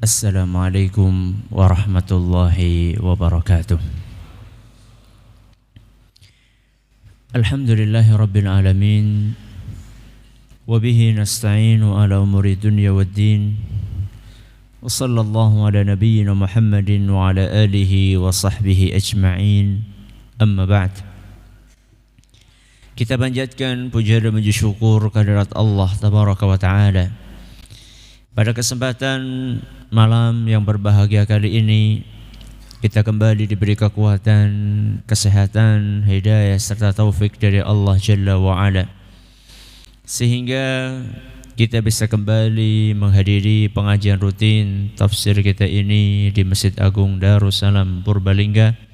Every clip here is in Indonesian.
Assalamualaikum warahmatullahi wabarakatuh. Alhamdulillahi rabbil alamin. Wabihi nasta'inu ala umuri dunya waddin. Wa sallallahu ala nabiyyina Muhammadin wa ala alihi wa sahbihi ajma'in. Amma ba'd. Kita panjatkan puja dan puji syukur kehadirat Allah tabaraka wa ta'ala. Pada kesempatan malam yang berbahagia kali ini, kita kembali diberi kekuatan, kesehatan, hidayah serta taufik dari Allah Jalla wa'ala, sehingga kita bisa kembali menghadiri pengajian rutin tafsir kita ini di Masjid Agung Darussalam Purbalingga.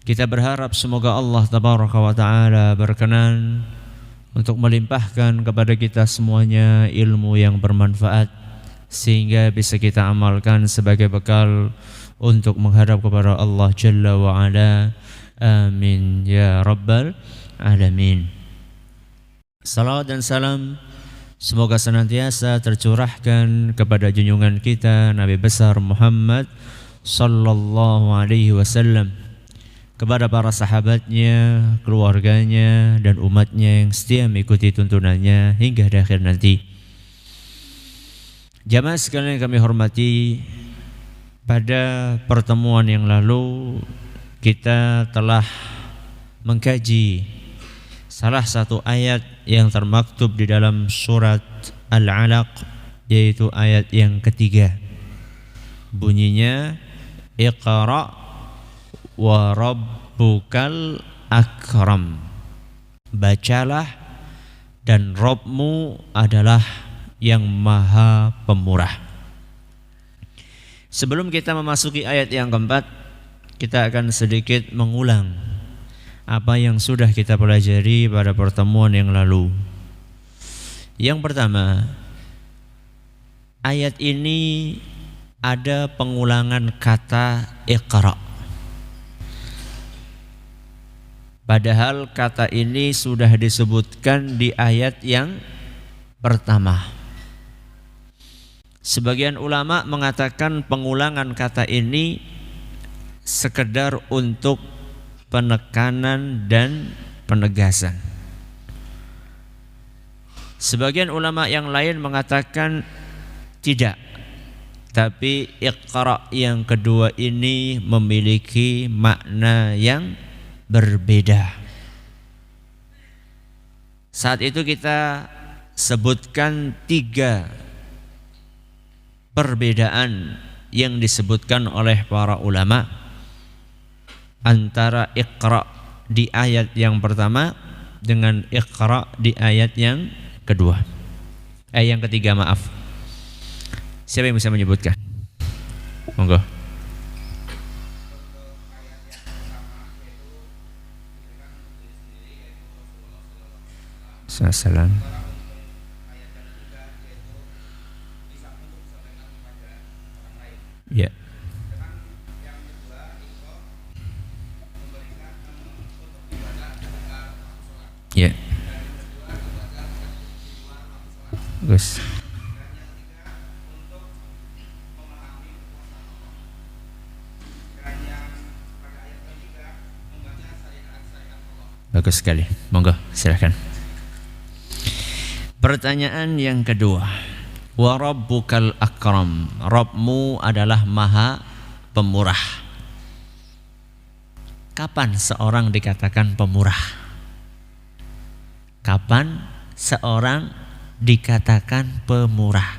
Kita berharap semoga Allah Tabaraka wa Ta'ala berkenan untuk melimpahkan kepada kita semuanya ilmu yang bermanfaat, sehingga bisa kita amalkan sebagai bekal untuk menghadap kepada Allah Jalla wa'ala. Amin ya Rabbal Alamin. Salawat dan salam semoga senantiasa tercurahkan kepada junjungan kita Nabi besar Muhammad sallallahu alaihi wasallam, kepada para sahabatnya, keluarganya, dan umatnya yang setia mengikuti tuntunannya hingga di akhir nanti. Jamaah sekalian yang kami hormati, pada pertemuan yang lalu kita telah mengkaji salah satu ayat yang termaktub di dalam surat Al-Alaq, yaitu ayat yang ketiga. Bunyinya, Iqra' wa rabbukal akram. Bacalah dan Rabbmu adalah yang maha pemurah. Sebelum kita memasuki ayat yang keempat, kita akan sedikit mengulang apa yang sudah kita pelajari pada pertemuan yang lalu. Yang pertama, ayat ini ada pengulangan kata Iqra'. Padahal kata ini sudah disebutkan di ayat yang pertama. Sebagian ulama mengatakan pengulangan kata ini sekedar untuk penekanan dan penegasan. Sebagian ulama yang lain mengatakan tidak, tapi Iqra' yang kedua ini memiliki makna yang berbeda. Saat itu kita sebutkan 3 perbedaan yang disebutkan oleh para ulama antara Iqra' di ayat yang pertama dengan Iqra' di ayat yang kedua. Yang ketiga, maaf. Siapa yang bisa menyebutkan? Monggo. Salam. Ya. Ya. Bagus. Bagus sekali. Monggo, silakan. Pertanyaan yang kedua, wa rabbukal akram. Rabbmu adalah maha pemurah. Kapan seorang dikatakan pemurah? Kapan seorang dikatakan pemurah?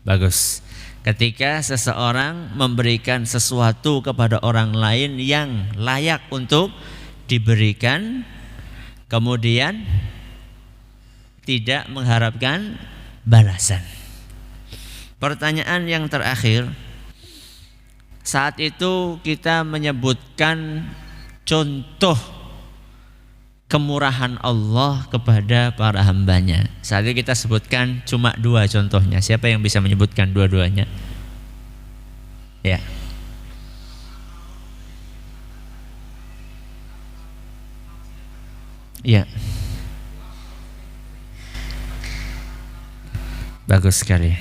Bagus. Ketika seseorang memberikan sesuatu kepada orang lain yang layak untuk diberikan, kemudian tidak mengharapkan balasan. Pertanyaan yang terakhir, saat itu kita menyebutkan contoh kemurahan Allah kepada para hambanya. Saat ini kita sebutkan cuma 2 contohnya. Siapa yang bisa menyebutkan dua-duanya? Ya. Ya. Bagus sekali.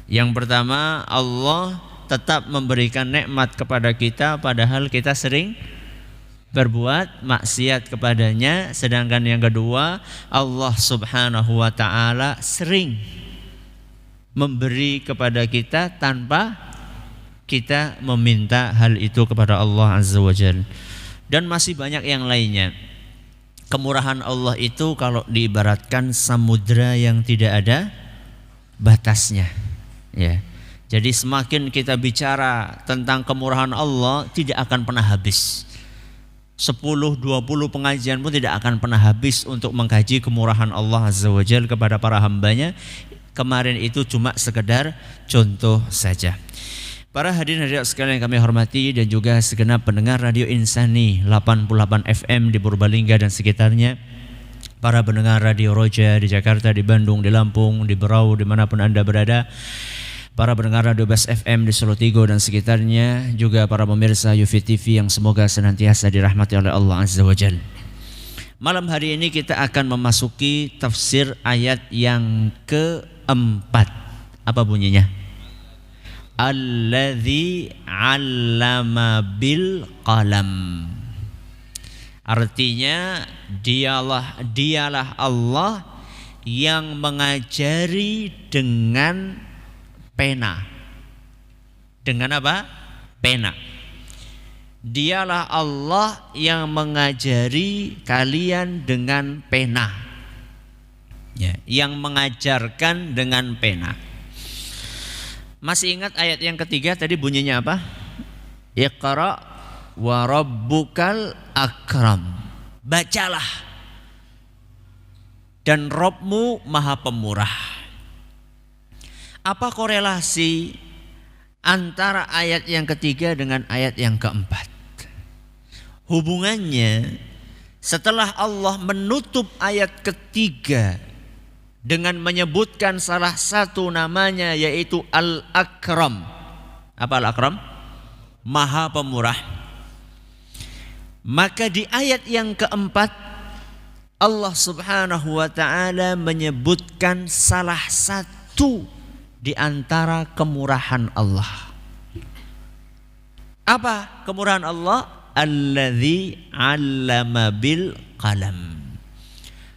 Yang pertama, Allah tetap memberikan nikmat kepada kita padahal kita sering berbuat maksiat kepadanya. Sedangkan yang kedua, Allah Subhanahu wa ta'ala sering memberi kepada kita tanpa kita meminta hal itu kepada Allah Azza wa Jalla. Dan masih banyak yang lainnya. Kemurahan Allah itu kalau diibaratkan samudra yang tidak ada batasnya, ya. Jadi semakin kita bicara tentang kemurahan Allah tidak akan pernah habis. 10-20 pengajian pun tidak akan pernah habis untuk mengkaji kemurahan Allah Azza wa Jalla kepada para hambanya. Kemarin itu cuma sekedar contoh saja. Para hadirin hadirat sekalian yang kami hormati dan juga segenap pendengar Radio Insani 88 FM di Purbalingga dan sekitarnya, para pendengar Radio Roja di Jakarta, di Bandung, di Lampung, di Berau, dimanapun Anda berada, para pendengar Radio Bas FM di Solo Tigo dan sekitarnya, juga para pemirsa Yufi TV yang semoga senantiasa dirahmati oleh Allah Azza wa Jalla. Malam hari ini kita akan memasuki tafsir ayat yang keempat. Apa bunyinya? Alladzi 'allama bil qalam. Artinya dialah Allah yang mengajari dengan pena. Dengan apa? Pena. Dialah Allah yang mengajari kalian dengan pena. Ya, yang mengajarkan dengan pena. Masih ingat ayat yang ketiga tadi bunyinya apa? Iqra wa rabbukal akram. Bacalah dan Rabbmu maha pemurah. Apa korelasi antara ayat yang ketiga dengan ayat yang keempat? Hubungannya, setelah Allah menutup ayat ketiga dengan menyebutkan salah satu namanya yaitu Al-Akram. Apa Al-Akram? Maha pemurah. Maka di ayat yang keempat Allah Subhanahu wa ta'ala menyebutkan salah satu di antara kemurahan Allah. Apa kemurahan Allah? Alladzi 'allama bil qalam.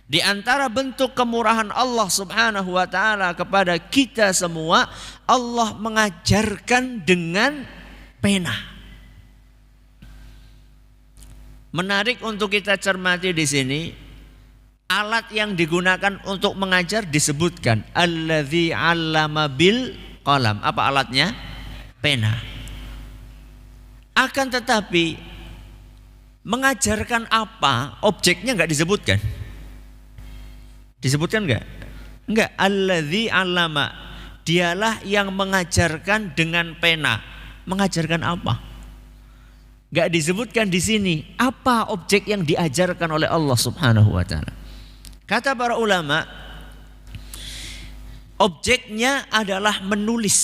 Di antara bentuk kemurahan Allah Subhanahu wa ta'ala kepada kita semua, Allah mengajarkan dengan pena. Menarik untuk kita cermati di sini, alat yang digunakan untuk mengajar disebutkan alladzi 'allama bil qalam. Apa alatnya? Pena. Akan tetapi mengajarkan apa? Objeknya enggak disebutkan. Disebutkan enggak? Enggak. Alladzi 'allama. Dialah yang mengajarkan dengan pena. Mengajarkan apa? Enggak disebutkan di sini apa objek yang diajarkan oleh Allah Subhanahu wa ta'ala. Kata para ulama, objeknya adalah menulis.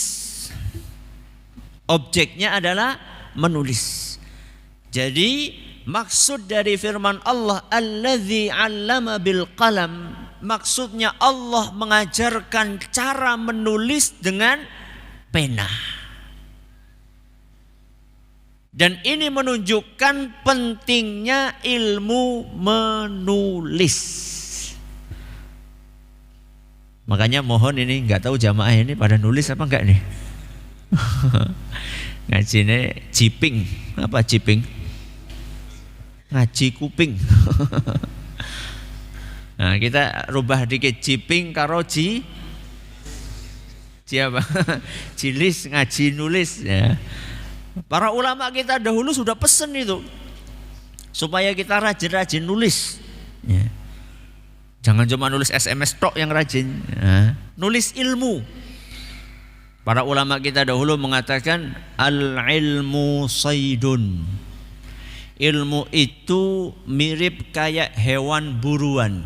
Objeknya adalah menulis. Jadi maksud dari firman Allah alladzi 'allama bil qalam, maksudnya Allah mengajarkan cara menulis dengan pena. Dan ini menunjukkan pentingnya ilmu menulis. Makanya mohon ini, nggak tahu jamaah ini pada nulis apa enggak nih? Ngajinya ciping. Apa ciping? Ngaji kuping. Nah, kita rubah dikit ciping karo siapa? Cilis ngaji nulis ya. Para ulama kita dahulu sudah pesen itu supaya kita rajin-rajin nulis ya. Jangan cuma nulis SMS tok yang rajin ya. Nulis ilmu. Para ulama kita dahulu mengatakan al-ilmu saydun. Ilmu itu mirip kayak hewan buruan.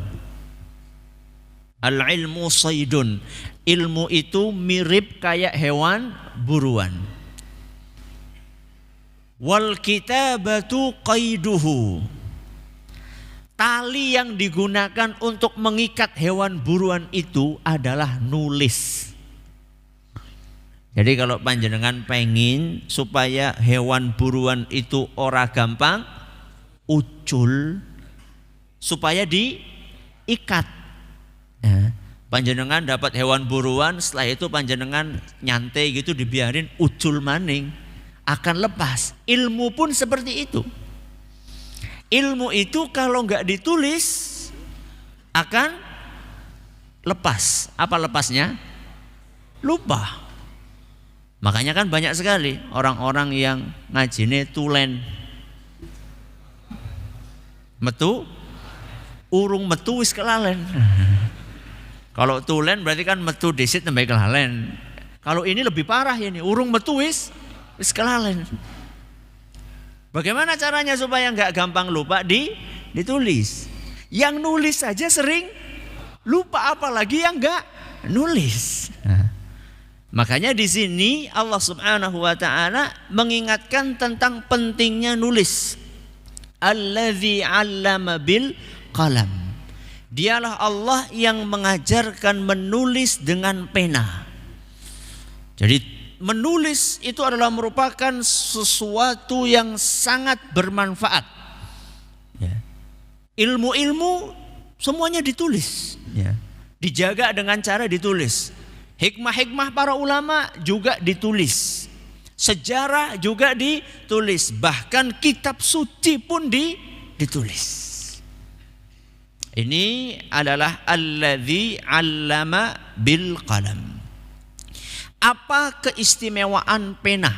Al-ilmu saydun. Ilmu itu mirip kayak hewan buruan. Wal kitabatu qaiduhu. Tali yang digunakan untuk mengikat hewan buruan itu adalah nulis. Jadi kalau panjenengan pengen supaya hewan buruan itu ora gampang ucul, supaya diikat. Panjenengan dapat hewan buruan, setelah itu panjenengan nyantai gitu dibiarin ucul maning, akan lepas. Ilmu pun seperti itu. Ilmu itu kalau nggak ditulis akan lepas. Apa lepasnya? Lupa. Makanya kan banyak sekali orang-orang yang ngajine tulen. Metu, urung metu wis kelalen. Kalau tulen berarti kan metu disit sampai kelalen. Kalau ini lebih parah ini, urung metu wis kelalen. Bagaimana caranya supaya nggak gampang lupa? Ditulis. Yang nulis saja sering lupa, apalagi yang nggak nulis. Makanya di sini Allah Subhanahu wa taala mengingatkan tentang pentingnya nulis. Allazi 'allama bil qalam. Dialah Allah yang mengajarkan menulis dengan pena. Jadi menulis itu adalah merupakan sesuatu yang sangat bermanfaat. Ilmu-ilmu semuanya ditulis. Dijaga dengan cara ditulis. Hikmah-hikmah para ulama juga ditulis. Sejarah juga ditulis. Bahkan kitab suci pun ditulis. Ini adalah alladzi 'allama bil qalam. Apa keistimewaan pena?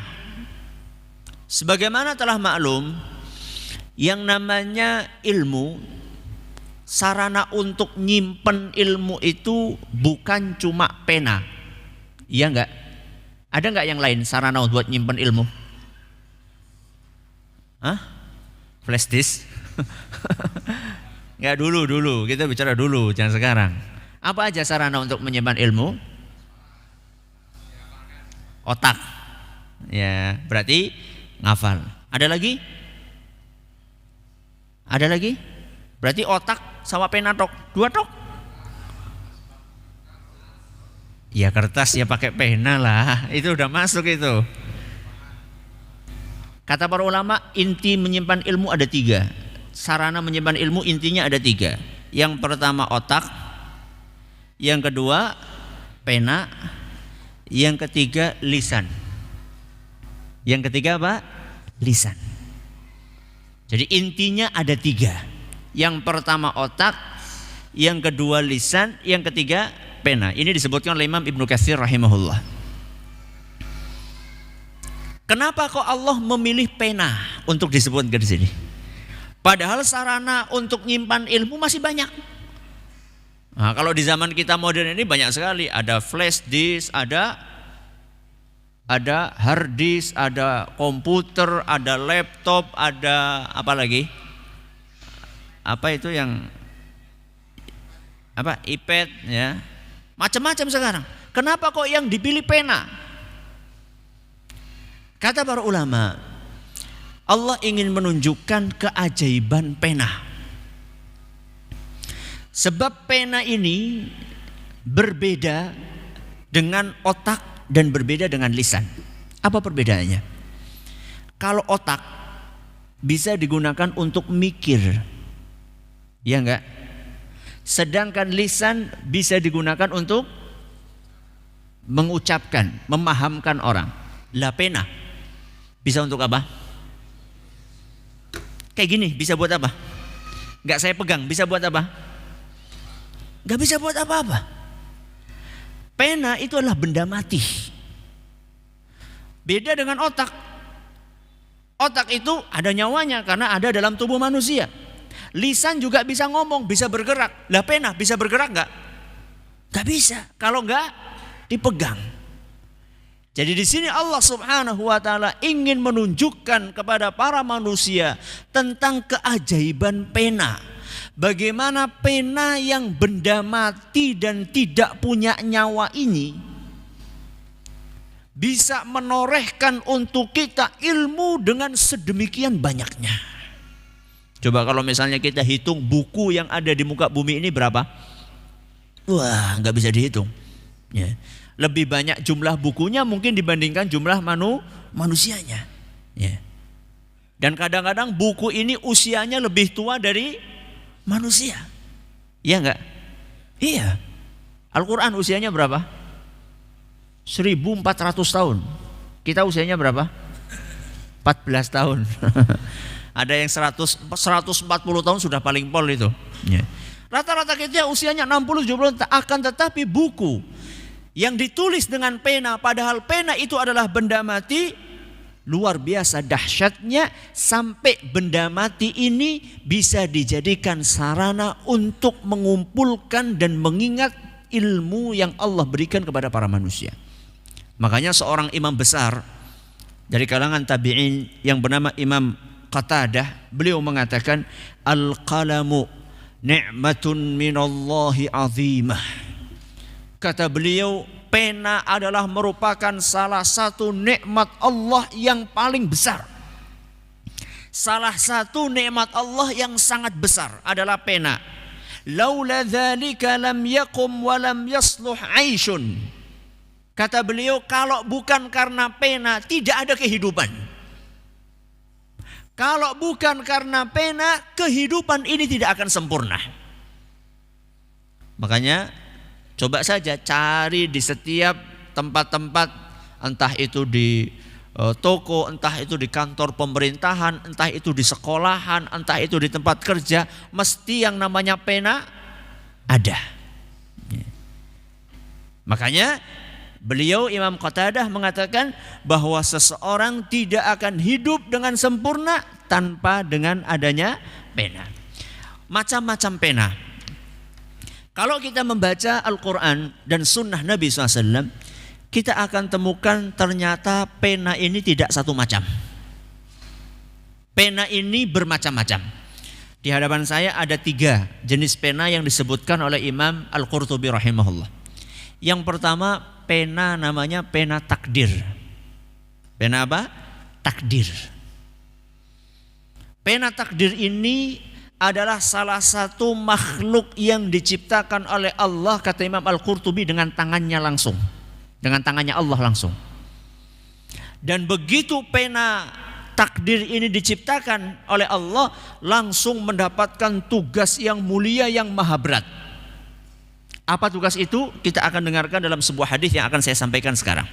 Sebagaimana telah maklum, yang namanya ilmu, sarana untuk nyimpen ilmu itu bukan cuma pena. Iya enggak? Ada enggak yang lain sarana buat nyimpen ilmu? Flash disk? Enggak, dulu, kita bicara dulu, jangan sekarang. Apa aja sarana untuk menyimpan ilmu? Otak. Ya, berarti ngafal. Ada lagi? Ada lagi? Berarti otak sama pena tok, 2 tok. Ya kertas ya pakai pena lah, itu udah masuk itu. Kata para ulama, inti menyimpan ilmu ada 3. Sarana menyimpan ilmu intinya ada 3. Yang pertama otak, yang kedua pena, yang ketiga lisan. Yang ketiga apa? Lisan. Jadi intinya ada 3. Yang pertama otak, yang kedua lisan, yang ketiga pena. Ini disebutkan oleh Imam Ibnu Katsir rahimahullah. Kenapa kok Allah memilih pena untuk disebutkan di sini? Padahal sarana untuk nyimpan ilmu masih banyak. Nah, kalau di zaman kita modern ini banyak sekali. Ada flash disk, ada hard disk, ada komputer, ada laptop, ada apa lagi? Apa itu yang iPad ya. Macam-macam sekarang. Kenapa kok yang dipilih pena? Kata para ulama, Allah ingin menunjukkan keajaiban pena. Sebab pena ini berbeda dengan otak dan berbeda dengan lisan. Apa perbedaannya? Kalau otak bisa digunakan untuk mikir, ya enggak? Sedangkan lisan bisa digunakan untuk mengucapkan, memahamkan orang. Lah pena bisa untuk apa? Kayak gini bisa buat apa? Enggak saya pegang, bisa buat apa? Enggak bisa buat apa-apa. Pena itu adalah benda mati. Beda dengan otak. Otak itu ada nyawanya karena ada dalam tubuh manusia. Lisan juga bisa ngomong, bisa bergerak. Lah pena bisa bergerak enggak? Enggak bisa kalau enggak dipegang. Jadi di sini Allah Subhanahu wa taala ingin menunjukkan kepada para manusia tentang keajaiban pena. Bagaimana pena yang benda mati dan tidak punya nyawa ini bisa menorehkan untuk kita ilmu dengan sedemikian banyaknya. Coba kalau misalnya kita hitung buku yang ada di muka bumi ini berapa? Wah, nggak bisa dihitung. Ya. Lebih banyak jumlah bukunya mungkin dibandingkan jumlah manusianya. Ya. Dan kadang-kadang buku ini usianya lebih tua dari manusia. Iya enggak? Iya. Al-Quran usianya berapa? 1400 tahun. Kita usianya berapa? 14 tahun. Ada yang 140 tahun sudah paling pol itu. Ya. Rata-rata kita usianya 60-70 akan, tetapi buku yang ditulis dengan pena, padahal pena itu adalah benda mati, luar biasa dahsyatnya sampai benda mati ini bisa dijadikan sarana untuk mengumpulkan dan mengingat ilmu yang Allah berikan kepada para manusia. Makanya seorang imam besar dari kalangan tabi'in yang bernama Imam Qatadah, beliau mengatakan al-qalamu ni'matun minallahi azimah. Kata beliau, pena adalah merupakan salah satu nikmat Allah yang paling besar. Salah satu nikmat Allah yang sangat besar adalah pena. Laula dzalika lam yakum wa lam yasluh 'aishun. Kata beliau, kalau bukan karena pena tidak ada kehidupan. Kalau bukan karena pena, kehidupan ini tidak akan sempurna. Makanya coba saja cari di setiap tempat-tempat, entah itu di toko, entah itu di kantor pemerintahan, entah itu di sekolahan, entah itu di tempat kerja, mesti yang namanya pena ada. Makanya beliau Imam Qatadah mengatakan bahwa seseorang tidak akan hidup dengan sempurna tanpa dengan adanya pena. Macam-macam pena. Kalau kita membaca Al-Quran dan Sunnah Nabi SAW, kita akan temukan ternyata pena ini tidak satu macam. Pena ini bermacam-macam. Di hadapan saya ada 3 jenis pena yang disebutkan oleh Imam Al-Qurtubi rahimahullah. Yang pertama, pena namanya pena takdir. Pena apa? Takdir. Pena takdir ini adalah salah satu makhluk yang diciptakan oleh Allah, kata Imam Al-Qurtubi, dengan tangannya langsung. Dengan tangannya Allah langsung. Dan begitu pena takdir ini diciptakan oleh Allah, langsung mendapatkan tugas yang mulia, yang maha berat. Apa tugas itu? Kita akan dengarkan dalam sebuah hadis yang akan saya sampaikan sekarang.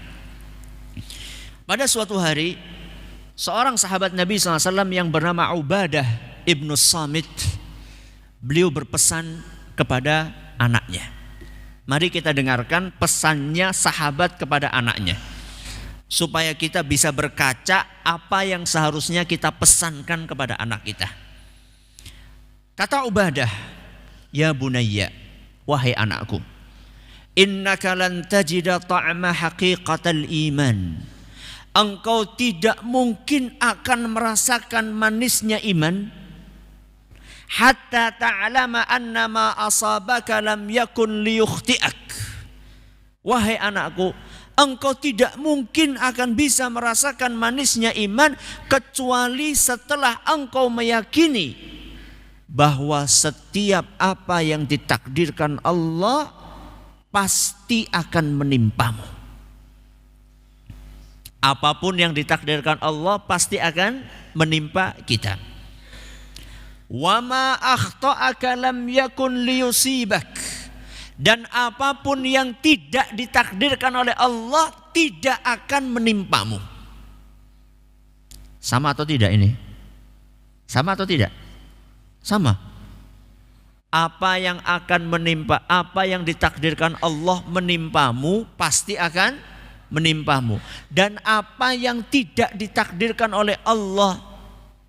Pada suatu hari, seorang sahabat Nabi SAW yang bernama Ubadah Ibnu Samit, beliau berpesan kepada anaknya. Mari kita dengarkan pesannya sahabat kepada anaknya, supaya kita bisa berkaca apa yang seharusnya kita pesankan kepada anak kita. Kata Ubadah, ya bunayya, wahai anakku, innaka lan tajida ta'ma haqiqatal iman. Engkau tidak mungkin akan merasakan manisnya iman hatta ta'lama anna ma asabaka lam yakun liyukhti'ak. Wahai anakku, engkau tidak mungkin akan bisa merasakan manisnya iman kecuali setelah engkau meyakini bahwa setiap apa yang ditakdirkan Allah pasti akan menimpamu. Apapun yang ditakdirkan Allah pasti akan menimpa kita. Wa ma akhta'aka lam yakun liyusibak. Dan apapun yang tidak ditakdirkan oleh Allah tidak akan menimpamu. Sama atau tidak ini? Sama atau tidak? Sama. Apa yang akan menimpa, apa yang ditakdirkan Allah menimpamu pasti akan menimpamu. Dan apa yang tidak ditakdirkan oleh Allah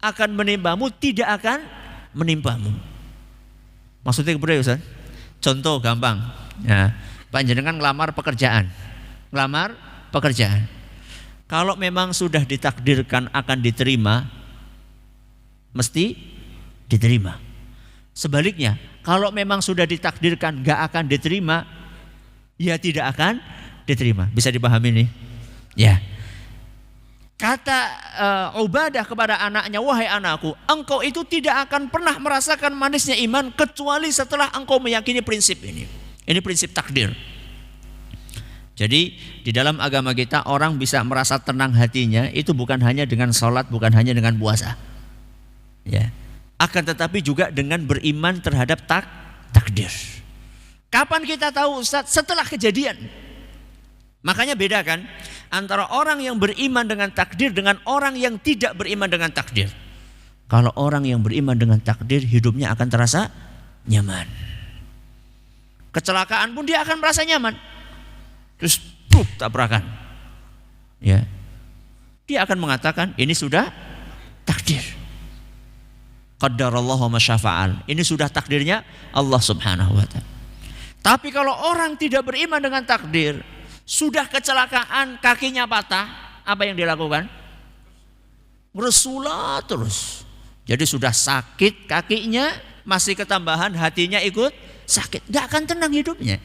akan menimpamu tidak akan menimpamu. Maksudnya kepada Ustaz? Contoh gampang. Ya, panjenengan ngelamar pekerjaan. Ngelamar pekerjaan. Kalau memang sudah ditakdirkan akan diterima, mesti diterima. Sebaliknya, kalau memang sudah ditakdirkan gak akan diterima, ya tidak akan diterima. Bisa dipahami nih? Ya. Kata Ubadah kepada anaknya, wahai anakku, engkau itu tidak akan pernah merasakan manisnya iman kecuali setelah engkau meyakini prinsip ini. Ini prinsip takdir. Jadi di dalam agama kita orang bisa merasa tenang hatinya itu bukan hanya dengan sholat, bukan hanya dengan puasa, ya. Akan tetapi juga dengan beriman terhadap takdir. Kapan kita tahu, Ustaz? Setelah kejadian. Makanya bedakan antara orang yang beriman dengan takdir dengan orang yang tidak beriman dengan takdir. Kalau orang yang beriman dengan takdir, hidupnya akan terasa nyaman. Kecelakaan pun dia akan merasa nyaman. Terus tabrakan, ya, dia akan mengatakan ini sudah takdir. Qaddarallahu ma syafa'al. Ini sudah takdirnya Allah Subhanahu wa ta'ala. Tapi kalau orang tidak beriman dengan takdir, sudah kecelakaan, kakinya patah, apa yang dilakukan? Bersulah terus. Jadi sudah sakit kakinya, masih ketambahan hatinya ikut sakit. Gak akan tenang hidupnya.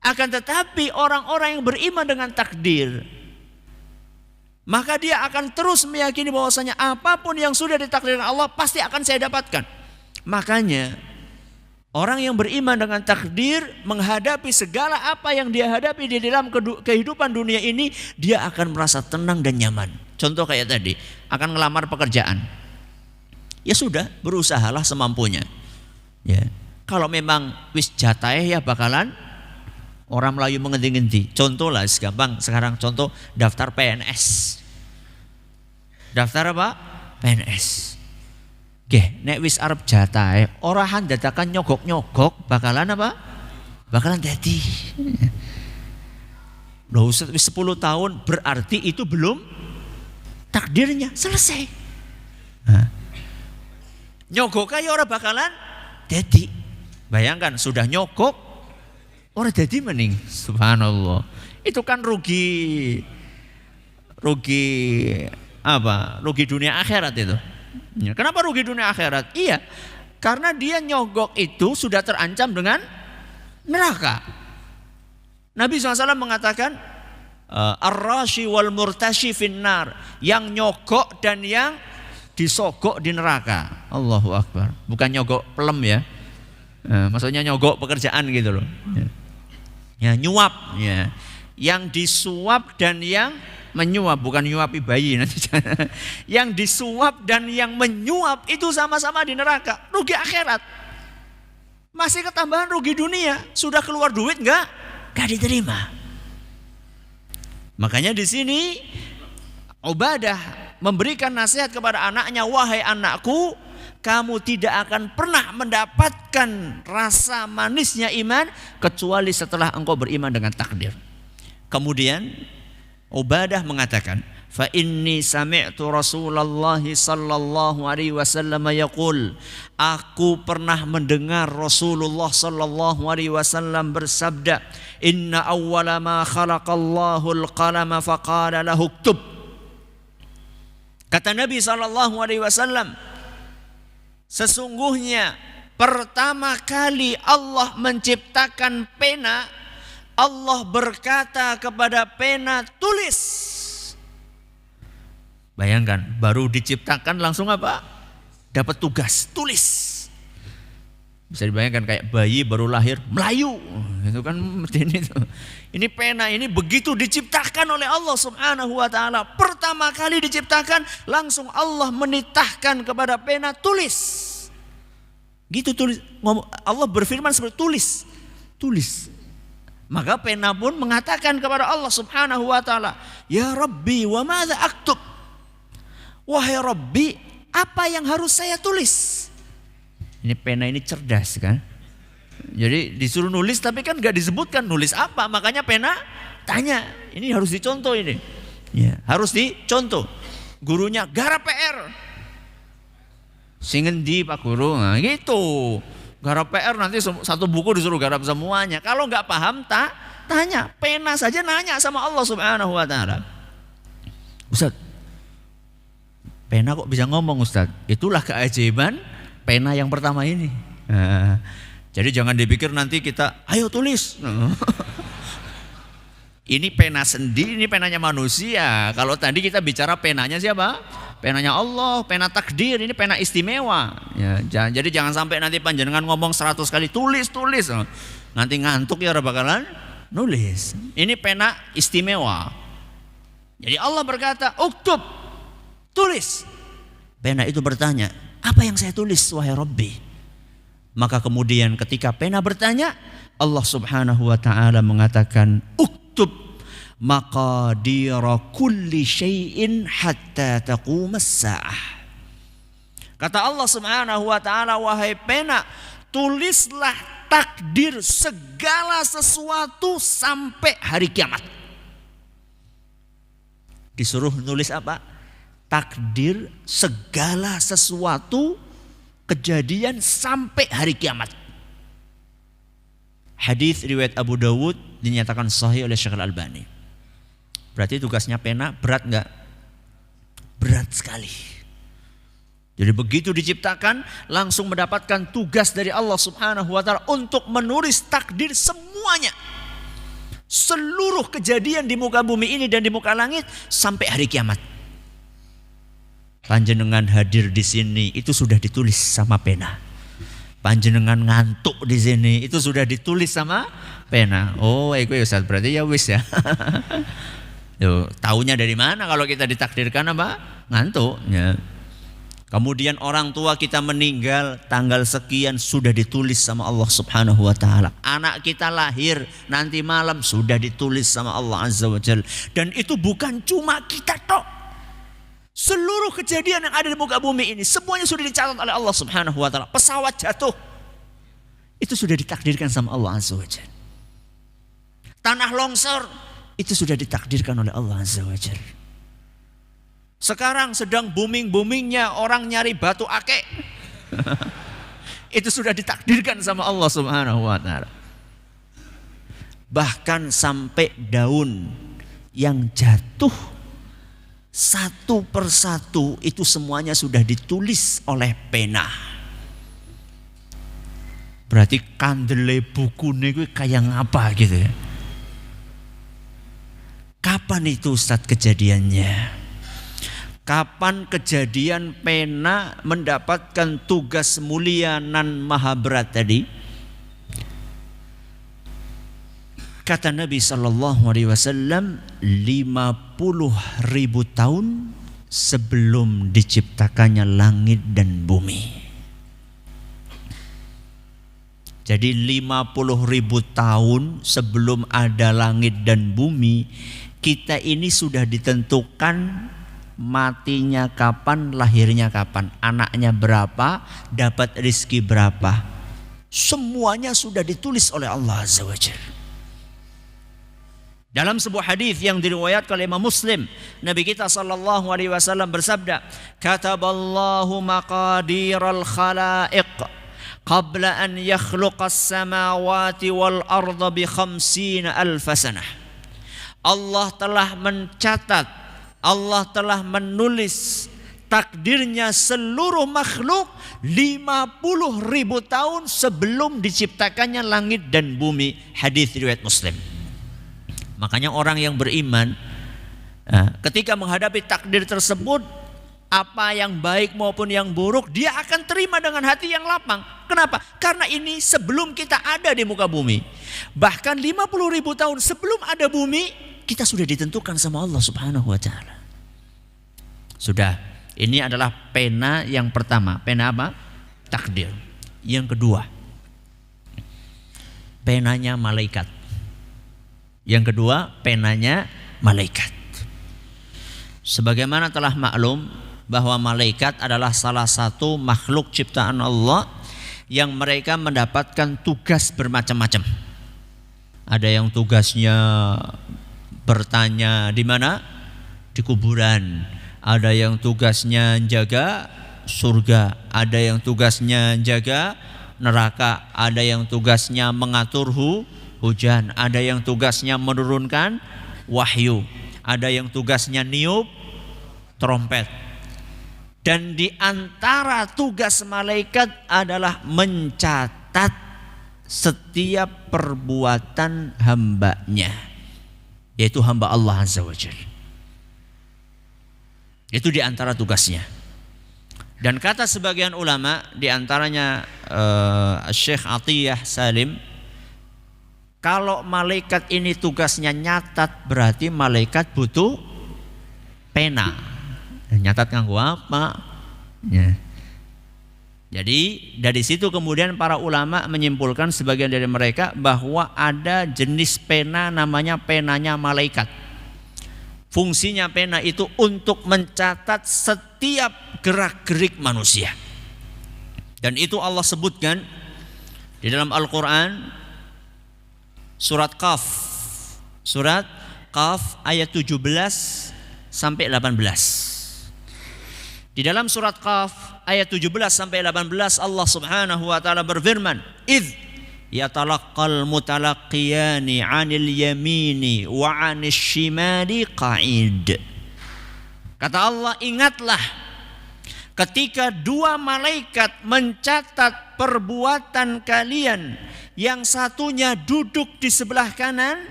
Akan tetapi orang-orang yang beriman dengan takdir, maka dia akan terus meyakini bahwasanya apapun yang sudah ditakdirkan Allah pasti akan saya dapatkan. Makanya orang yang beriman dengan takdir menghadapi segala apa yang dia hadapi di dalam kehidupan dunia ini, dia akan merasa tenang dan nyaman. Contoh kayak tadi, akan ngelamar pekerjaan. Ya sudah, berusahalah semampunya. Ya. Kalau memang wis jatahe ya bakalan orang Melayu mengendi-ngendi. Contoh lah gampang sekarang, contoh daftar PNS. Daftar apa? PNS. Oke, nek wis arep jatahe, orahan dadakan nyogok-nyogok bakalan apa? Bakalan dadi. Loh, wis 10 tahun berarti itu belum takdirnya selesai. Nah, nyogok aja orang bakalan dadi. Bayangkan sudah nyogok orang jadi mending, subhanallah. Itu kan rugi apa? Rugi dunia akhirat itu. Ya, kenapa rugi dunia akhirat? Iya, karena dia nyogok itu sudah terancam dengan neraka. Nabi SAW mengatakan, ar-rashi wal murtashi finnar, yang nyogok dan yang disogok di neraka. Allahu Akbar. Bukan nyogok pelem ya. Maksudnya nyogok pekerjaan gitu loh. Ya, nyuap ya. Yang disuap dan yang menyuap, bukan nyuapi bayi nanti. Yang disuap dan yang menyuap itu sama-sama di neraka. Rugi akhirat. Masih ketambahan rugi dunia. Sudah keluar duit enggak diterima. Makanya di sini Ubadah memberikan nasihat kepada anaknya, wahai anakku, kamu tidak akan pernah mendapatkan rasa manisnya iman kecuali setelah engkau beriman dengan takdir. Kemudian Ubadah mengatakan, fa inni sami'tu Rasulullah sallallahu alaihi wasallam yaqul, aku pernah mendengar Rasulullah sallallahu alaihi wasallam bersabda, inna awwala ma khalaqallahu al-qalama faqala lahu uktub. Kata Nabi sallallahu alaihi wasallam, sesungguhnya pertama kali Allah menciptakan pena, Allah berkata kepada pena, tulis. Bayangkan, baru diciptakan langsung apa? Dapat tugas, tulis. Bisa dibayangkan kayak bayi baru lahir, Melayu. Itu kan ini pena ini begitu diciptakan oleh Allah Subhanahu wa taala. Pertama kali diciptakan, langsung Allah menitahkan kepada pena, tulis. Gitu tulis. Allah berfirman seperti tulis. Tulis. Maka pena pun mengatakan kepada Allah Subhanahu wa taala, ya Rabbi, wa madza aktub? Wahai Rabbi, apa yang harus saya tulis? Ini pena ini cerdas kan? Jadi disuruh nulis tapi kan gak disebutkan nulis apa. Makanya pena tanya, ini harus dicontoh ini. Ya, harus dicontoh. Gurunya garap PR. Sing endi Pak Guru? Nah, gitu. Garap PR nanti satu buku disuruh garap semuanya. Kalau gak paham tanya. Pena saja nanya sama Allah Subhanahu wa taala. Ustaz, pena kok bisa ngomong Ustaz? Itulah keajaiban pena yang pertama ini. Jadi jangan dipikir nanti kita, ayo tulis. Ini pena sendiri, ini penanya manusia. Kalau tadi kita bicara penanya siapa? Penanya Allah, pena takdir, ini pena istimewa. Ya, jadi jangan sampai nanti panjenengan ngomong 100 kali tulis. Nanti ngantuk ya bakalan nulis. Ini pena istimewa. Jadi Allah berkata, uktub, tulis. Pena itu bertanya, apa yang saya tulis wahai Rabbi? Maka kemudian ketika pena bertanya, Allah subhanahu wa ta'ala mengatakan, uktub maqadira kulli syai'in hatta taqumas sa'ah. Kata Allah subhanahu wa ta'ala, wahai pena, tulislah takdir segala sesuatu sampai hari kiamat. Disuruh nulis apa? Takdir segala sesuatu kejadian sampai hari kiamat. Hadis riwayat Abu Dawud dinyatakan sahih oleh Syekh Al-Albani. Berarti tugasnya pena berat enggak? Berat sekali. Jadi begitu diciptakan langsung mendapatkan tugas dari Allah Subhanahu wa taala untuk menulis takdir semuanya. Seluruh kejadian di muka bumi ini dan di muka langit sampai hari kiamat. Panjenengan hadir di sini itu sudah ditulis sama pena. Panjenengan ngantuk di sini itu sudah ditulis sama pena. Oh, itu ya Ustaz, berarti ya wis ya. Yo, taunya dari mana kalau kita ditakdirkan apa? Ngantuk ya. Kemudian orang tua kita meninggal tanggal sekian sudah ditulis sama Allah Subhanahu wa taala. Anak kita lahir nanti malam sudah ditulis sama Allah Azza wa Jalla. Dan itu bukan cuma kita tok. Seluruh kejadian yang ada di muka bumi ini semuanya sudah dicatat oleh Allah Subhanahu wa taala. Pesawat jatuh itu sudah ditakdirkan sama Allah Azza wa Jalla. Tanah longsor itu sudah ditakdirkan oleh Allah Azza wa Jalla. Sekarang sedang booming-boomingnya orang nyari batu akik. Itu sudah ditakdirkan sama Allah Subhanahu wa taala. Bahkan sampai daun yang jatuh satu persatu itu semuanya sudah ditulis oleh pena. Berarti kandele buku ini kayak ngapa gitu ya. Kapan itu Ustaz kejadiannya? Kapan kejadian pena mendapatkan tugas mulia nan maha berat tadi? Kata Nabi SAW, 50.000 tahun sebelum diciptakannya langit dan bumi. Jadi 50.000 tahun sebelum ada langit dan bumi, kita ini sudah ditentukan matinya kapan, lahirnya kapan, anaknya berapa, dapat rezeki berapa. Semuanya sudah ditulis oleh Allah Azza wa Jalla. Dalam sebuah hadis yang diriwayatkan oleh Imam Muslim, Nabi kita sallallahu alaihi wasallam bersabda, "Kataballahu maqadiral khalaiq qabla an yakhluqas samawati wal arda bi 50.000 sanah." Allah telah mencatat, Allah telah menulis takdirnya seluruh makhluk 50.000 tahun sebelum diciptakannya langit dan bumi. Hadis riwayat Muslim. Makanya orang yang beriman ketika menghadapi takdir tersebut, apa yang baik maupun yang buruk, dia akan terima dengan hati yang lapang. Kenapa? Karena ini sebelum kita ada di muka bumi. Bahkan 50.000 tahun sebelum ada bumi, kita sudah ditentukan sama Allah Subhanahu wa taala. Sudah, ini adalah pena yang pertama. Pena apa? Takdir. Yang kedua, penanya malaikat. Yang kedua, penanya malaikat. Sebagaimana telah maklum bahwa malaikat adalah salah satu makhluk ciptaan Allah yang mereka mendapatkan tugas bermacam-macam. Ada yang tugasnya bertanya di mana? Di kuburan. Ada yang tugasnya jaga surga. Ada yang tugasnya jaga neraka. Ada yang tugasnya mengatur hujan, ada yang tugasnya menurunkan wahyu, ada yang tugasnya niup trompet. Dan di antara tugas malaikat adalah mencatat setiap perbuatan hambanya, yaitu hamba Allah Azza wa Jalla. Itu di antara tugasnya. Dan kata sebagian ulama, di antaranya Syekh Atiyah Salim, kalau malaikat ini tugasnya nyatat, berarti malaikat butuh pena. Nyatat nganggo apa? Ya. Jadi dari situ kemudian para ulama menyimpulkan, sebagian dari mereka, bahwa ada jenis pena namanya penanya malaikat. Fungsinya pena itu untuk mencatat setiap gerak-gerik manusia. Dan itu Allah sebutkan di dalam Al-Quran surat Qaf. Surat Qaf ayat 17 sampai 18. Di dalam surat Qaf ayat 17 sampai 18 Allah Subhanahu wa taala berfirman, "Idz yatalaqqal mutalaqqiyani 'anil yamini wa 'anil shimali qa'id." Kata Allah, ingatlah ketika dua malaikat mencatat perbuatan kalian, yang satunya duduk di sebelah kanan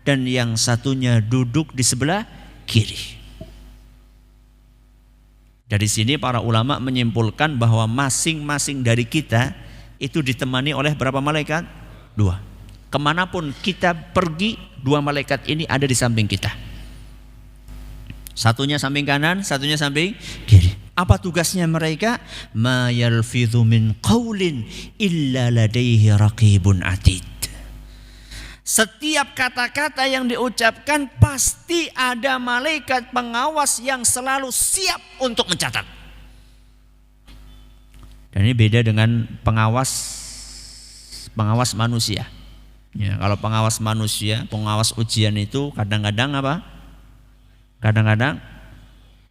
dan yang satunya duduk di sebelah kiri. Dari sini para ulama menyimpulkan bahwa masing-masing dari kita itu ditemani oleh berapa malaikat? 2. Kemanapun kita pergi, 2 malaikat ini ada di samping kita. Satunya samping kanan, satunya samping kiri. Apa tugasnya mereka? Ma yalfidhu min qaulin illa ladaihi raqibun atid. Setiap kata-kata yang diucapkan pasti ada malaikat pengawas yang selalu siap untuk mencatat. Dan ini beda dengan pengawas manusia. Ya, kalau pengawas manusia, pengawas ujian itu kadang-kadang apa? Kadang-kadang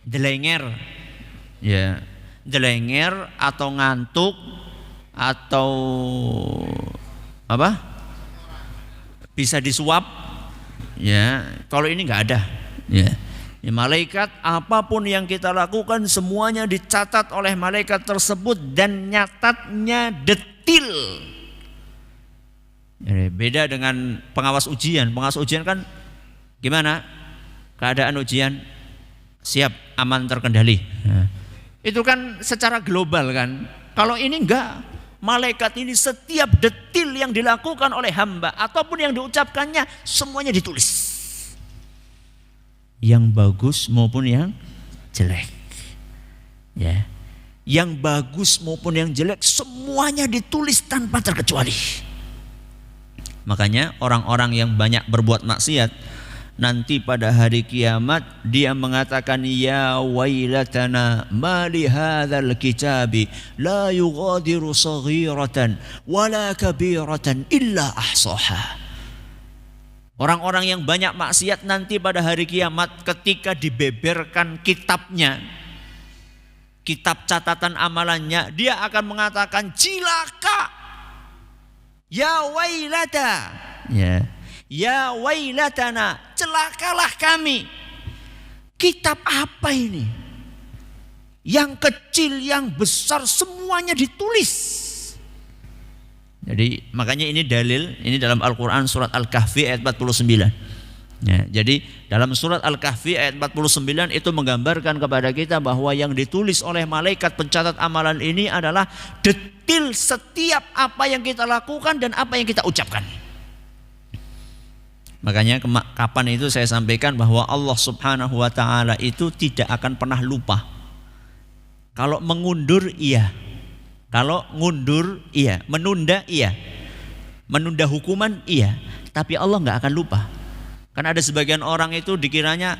delenger. Ya, delenger atau ngantuk atau apa? Bisa disuap, ya. Kalau ini nggak ada, ya. Ya, malaikat apapun yang kita lakukan semuanya dicatat oleh malaikat tersebut dan nyatatnya detil. Ya, beda dengan pengawas ujian. Pengawas ujian kan gimana? Keadaan ujian siap, aman, terkendali. Ya. Itu kan secara global kan. Kalau ini enggak. Malaikat ini setiap detil yang dilakukan oleh hamba ataupun yang diucapkannya semuanya ditulis. Yang bagus maupun yang jelek. Ya. Yang bagus maupun yang jelek semuanya ditulis tanpa terkecuali. Makanya orang-orang yang banyak berbuat maksiat nanti pada hari kiamat dia mengatakan, ya wailatana ma li hadzal kitabi la yughadiru saghiratan wala kabiratan illa ahsaha. Orang-orang yang banyak maksiat nanti pada hari kiamat ketika dibeberkan kitabnya, kitab catatan amalannya, dia akan mengatakan cilaka, ya wailata, ya. Ya wailatana, celakalah kami. Kitab apa ini? Yang kecil, yang besar, semuanya ditulis. Jadi makanya ini dalil, ini dalam Al-Quran surat Al-Kahfi ayat 49. Ya, jadi dalam surat Al-Kahfi ayat 49 itu menggambarkan kepada kita bahwa yang ditulis oleh malaikat pencatat amalan ini adalah detil setiap apa yang kita lakukan dan apa yang kita ucapkan. Makanya kapan itu saya sampaikan bahwa Allah Subhanahu wa ta'ala itu tidak akan pernah lupa. Kalau mengundur iya, kalau ngundur iya, menunda iya, menunda hukuman iya, tapi Allah gak akan lupa. Kan ada sebagian orang itu dikiranya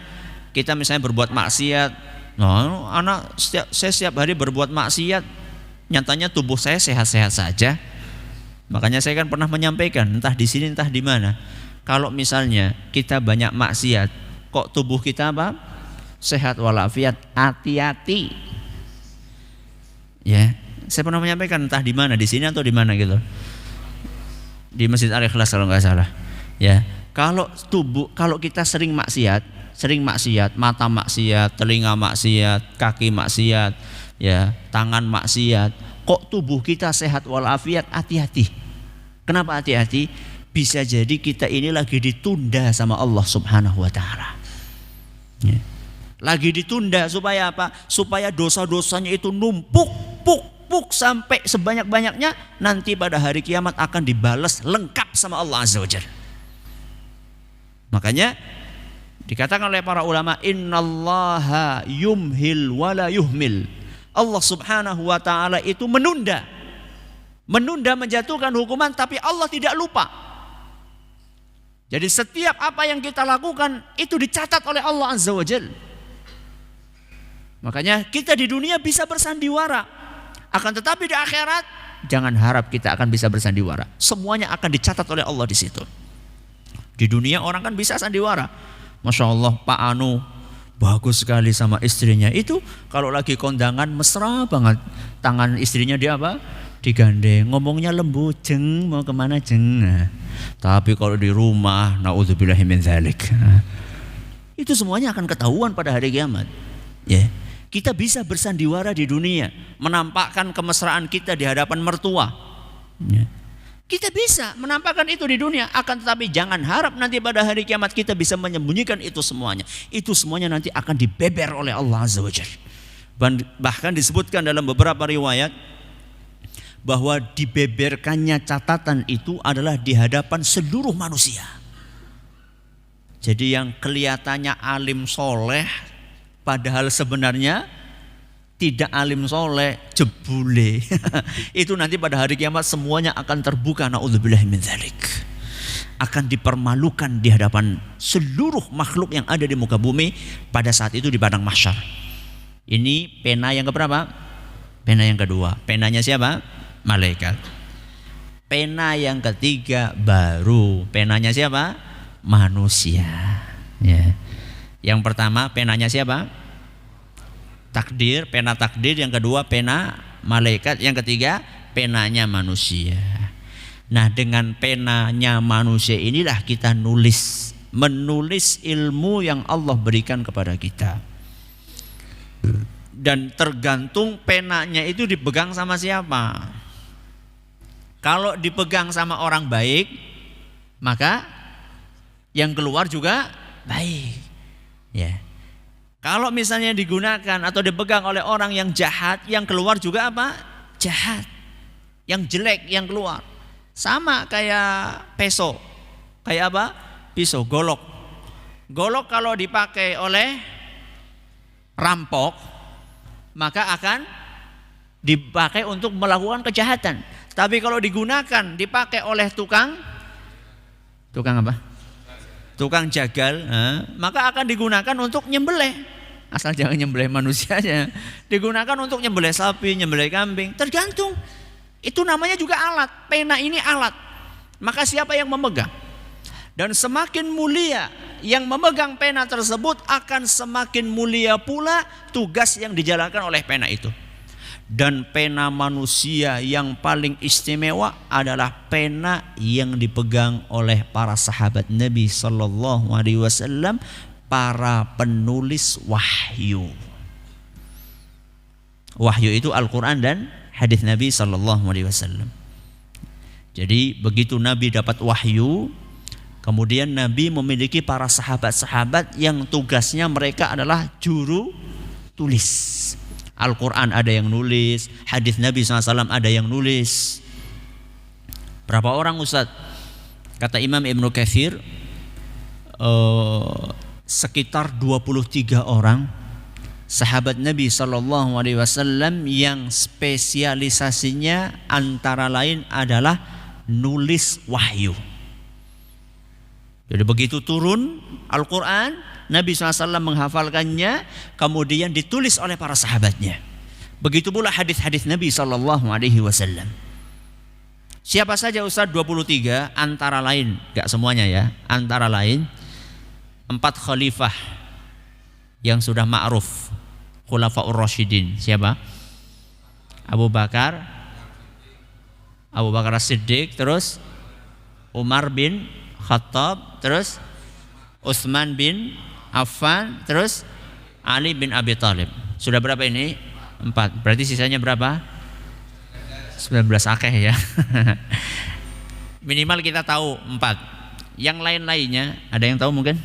kita misalnya berbuat maksiat, nah, saya setiap hari berbuat maksiat, nyatanya tubuh saya sehat-sehat saja. Makanya saya kan pernah menyampaikan, entah di sini entah di mana, kalau misalnya kita banyak maksiat, kok tubuh kita apa? Sehat walafiat, hati-hati. Ya, saya pernah menyampaikan entah di mana, di sini atau di mana gitu. Di Masjid Al-Ikhlas kalau nggak salah. Ya, kalau kita sering maksiat, sering maksiat, mata maksiat, telinga maksiat, kaki maksiat, ya, tangan maksiat. Kok tubuh kita sehat walafiat? Hati-hati. Kenapa hati-hati? Bisa jadi kita ini lagi ditunda sama Allah Subhanahu wa taala. Ya. Lagi ditunda supaya apa? Supaya dosa-dosanya itu numpuk sampai sebanyak-banyaknya, nanti pada hari kiamat akan dibalas lengkap sama Allah Azza wa Jalla. Makanya dikatakan oleh para ulama, innallaha yumhil wala yuhmil. Allah Subhanahu wa taala itu menunda menjatuhkan hukuman, tapi Allah tidak lupa. Jadi setiap apa yang kita lakukan itu dicatat oleh Allah Azza wa Jalla. Makanya kita di dunia bisa bersandiwara, akan tetapi di akhirat jangan harap kita akan bisa bersandiwara. Semuanya akan dicatat oleh Allah di situ. Di dunia orang kan bisa sandiwara. Masya Allah, Pak Anu bagus sekali sama istrinya. Itu kalau lagi kondangan mesra banget. Tangan istrinya dia apa? Digandeng. Ngomongnya lembut, jeng mau kemana jeng. Nah, tapi kalau di rumah, naudzubillahi min dzalik. Itu semuanya akan ketahuan pada hari kiamat. Ya. Kita bisa bersandiwara di dunia, menampakkan kemesraan kita di hadapan mertua. Ya. Kita bisa menampakkan itu di dunia, akan tetapi jangan harap nanti pada hari kiamat kita bisa menyembunyikan itu semuanya. Itu semuanya nanti akan dibeber oleh Allah Azza wa Jalla. Bahkan disebutkan dalam beberapa riwayat bahwa dibeberkannya catatan itu adalah di hadapan seluruh manusia. Jadi yang kelihatannya alim soleh, padahal sebenarnya tidak alim soleh, jebule. Itu nanti pada hari kiamat semuanya akan terbuka. Naudzubillahi min dzalik. Akan dipermalukan di hadapan seluruh makhluk yang ada di muka bumi pada saat itu di padang mahsyar. Ini pena yang keberapa? Pena yang kedua. Penanya siapa? Malaikat. Pena yang ketiga baru. Penanya siapa? Manusia. Ya. Yang pertama penanya siapa? Takdir, pena takdir. Yang kedua pena malaikat. Yang ketiga penanya manusia. Nah, dengan penanya manusia inilah kita menulis ilmu yang Allah berikan kepada kita. Dan tergantung penanya itu dipegang sama siapa. Kalau dipegang sama orang baik, maka yang keluar juga baik. Ya. Kalau misalnya digunakan atau dipegang oleh orang yang jahat, yang keluar juga apa? Jahat. Yang jelek yang keluar. Sama kayak peso. Kayak apa? Pisau, golok. Golok kalau dipakai oleh rampok, maka akan dipakai untuk melakukan kejahatan. Tapi kalau digunakan, dipakai oleh tukang apa? Tukang jagal, maka akan digunakan untuk nyembelih. Asal jangan nyembelih manusianya. Digunakan untuk nyembelih sapi, nyembelih kambing. Tergantung. Itu namanya juga alat. Pena ini alat. Maka siapa yang memegang? Dan semakin mulia yang memegang pena tersebut, akan semakin mulia pula tugas yang dijalankan oleh pena itu. Dan pena manusia yang paling istimewa adalah pena yang dipegang oleh para sahabat Nabi sallallahu alaihi wasallam, para penulis wahyu. Wahyu itu Al-Qur'an dan hadis Nabi sallallahu alaihi wasallam. Jadi begitu Nabi dapat wahyu, kemudian Nabi memiliki para sahabat-sahabat yang tugasnya mereka adalah juru tulis. Al-Quran ada yang nulis, hadis Nabi SAW ada yang nulis. Berapa orang Ustaz? Kata Imam Ibnu Katsir, sekitar 23 orang sahabat Nabi SAW yang spesialisasinya antara lain adalah nulis wahyu. Jadi begitu turun Al-Quran, Nabi SAW menghafalkannya, kemudian ditulis oleh para sahabatnya. Begitu pula hadis-hadis Nabi SAW. Siapa saja Ustaz 23? Antara lain, gak semuanya ya, antara lain 4 khalifah yang sudah ma'ruf, Khulafaur Rasyidin. Siapa? Abu Bakar As-Siddiq, terus Umar bin Khattab, terus Utsman bin Affan, terus Ali bin Abi Thalib. Sudah berapa ini? 4. Berarti sisanya berapa? 19 akeh ya. Minimal kita tahu 4. Yang lain-lainnya ada yang tahu mungkin?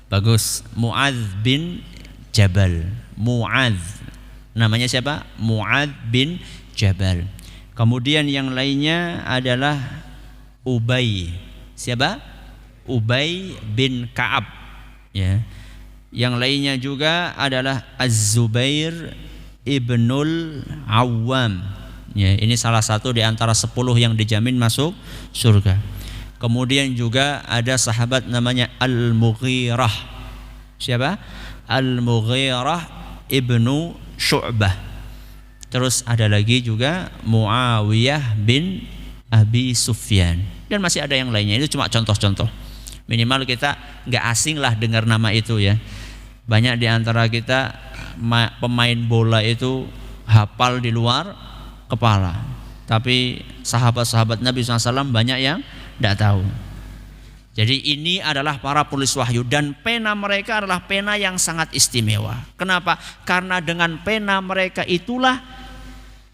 Bagus. Mu'adz bin Jabal. Mu'adz. Namanya siapa? Mu'adz bin Jabal. Kemudian yang lainnya adalah Ubay. Siapa? Ubay bin Ka'ab. Ya. Yang lainnya juga adalah Az-Zubair ibnul Awwam. Ya, ini salah satu di antara 10 yang dijamin masuk surga. Kemudian juga ada sahabat namanya Al-Mughirah. Siapa? Al-Mughirah ibnu Syu'bah. Terus ada lagi juga Muawiyah bin Abi Sufyan. Dan masih ada yang lainnya. Itu cuma contoh-contoh. Minimal kita nggak asing lah dengar nama itu ya. Banyak di antara kita pemain bola itu hafal di luar kepala. Tapi sahabat-sahabat Nabi SAW banyak yang tidak tahu. Jadi ini adalah para penulis wahyu dan pena mereka adalah pena yang sangat istimewa. Kenapa? Karena dengan pena mereka itulah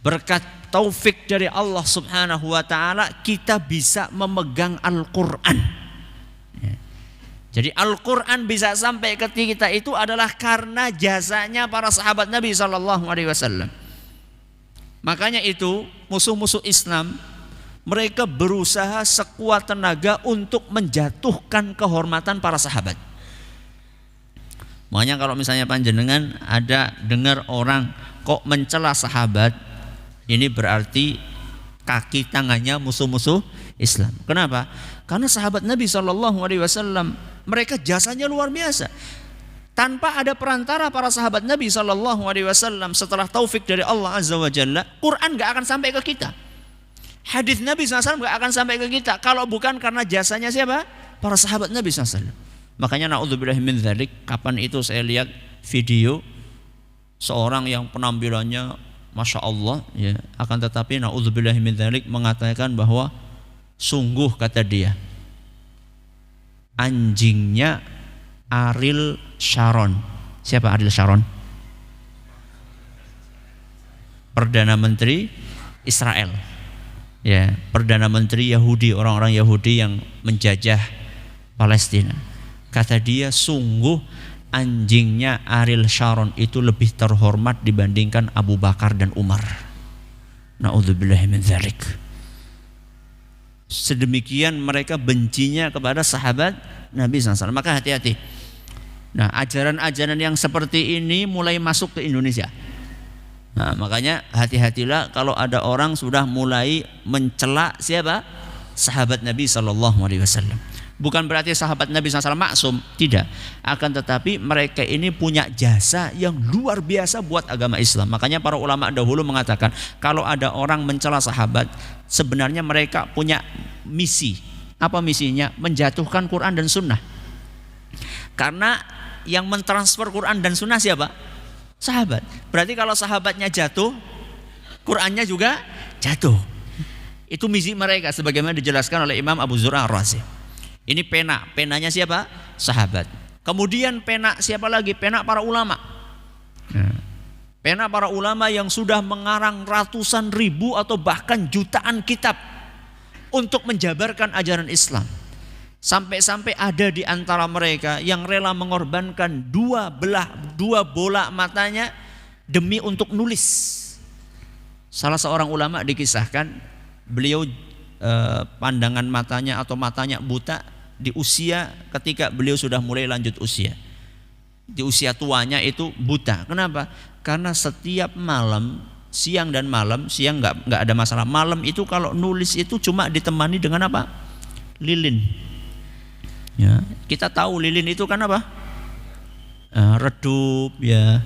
berkat taufik dari Allah Subhanahu wa taala kita bisa memegang Al-Qur'an. Jadi Al-Quran bisa sampai ke kita itu adalah karena jasanya para sahabat Nabi SAW. Makanya itu musuh-musuh Islam mereka berusaha sekuat tenaga untuk menjatuhkan kehormatan para sahabat. Makanya kalau misalnya panjenengan ada dengar orang kok mencela sahabat, ini berarti kaki tangannya musuh-musuh Islam. Kenapa? Karena sahabat Nabi SAW mereka jasanya luar biasa. Tanpa ada perantara para sahabat Nabi SAW setelah taufik dari Allah Azza wa Jalla, Quran gak akan sampai ke kita. Hadis Nabi SAW gak akan sampai ke kita kalau bukan karena jasanya siapa? Para sahabat Nabi SAW. Makanya na'udzubillah min dzalik, kapan itu saya lihat video seorang yang penampilannya Masya Allah ya, akan tetapi na'udzubillah min dzalik mengatakan bahwa sungguh kata dia anjingnya Ariel Sharon. Siapa Ariel Sharon? Perdana Menteri Israel. Ya, Perdana Menteri Yahudi, orang-orang Yahudi yang menjajah Palestina. Kata dia sungguh anjingnya Ariel Sharon itu lebih terhormat dibandingkan Abu Bakar dan Umar. Na'udzubillahi min dzalik. Sedemikian mereka bencinya kepada sahabat Nabi SAW. Maka hati-hati. Nah, ajaran-ajaran yang seperti ini mulai masuk ke Indonesia. Nah, makanya hati-hatilah kalau ada orang sudah mulai mencela siapa? Sahabat Nabi SAW. Bukan berarti sahabat Nabi SAW maksum, tidak. Akan tetapi mereka ini punya jasa yang luar biasa buat agama Islam. Makanya para ulama dahulu mengatakan kalau ada orang mencela sahabat, sebenarnya mereka punya misi. Apa misinya? Menjatuhkan Quran dan Sunnah. Karena yang mentransfer Quran dan Sunnah siapa? Sahabat. Berarti kalau sahabatnya jatuh, Qurannya juga jatuh. Itu misi mereka sebagaimana dijelaskan oleh Imam Abu Zur'ah Ar-Razi. Ini penanya siapa? Sahabat. Kemudian pena siapa lagi? Pena para ulama. Pena para ulama yang sudah mengarang ratusan ribu atau bahkan jutaan kitab untuk menjabarkan ajaran Islam. Sampai-sampai ada di antara mereka yang rela mengorbankan dua bola matanya demi untuk nulis. Salah seorang ulama dikisahkan beliau pandangan matanya atau matanya buta di usia ketika beliau sudah mulai lanjut usia. Di usia tuanya itu buta. Kenapa? Karena setiap malam, siang dan malam, siang nggak ada masalah. Malam itu kalau nulis itu cuma ditemani dengan apa? Lilin. Ya, kita tahu lilin itu kan apa? Redup, ya,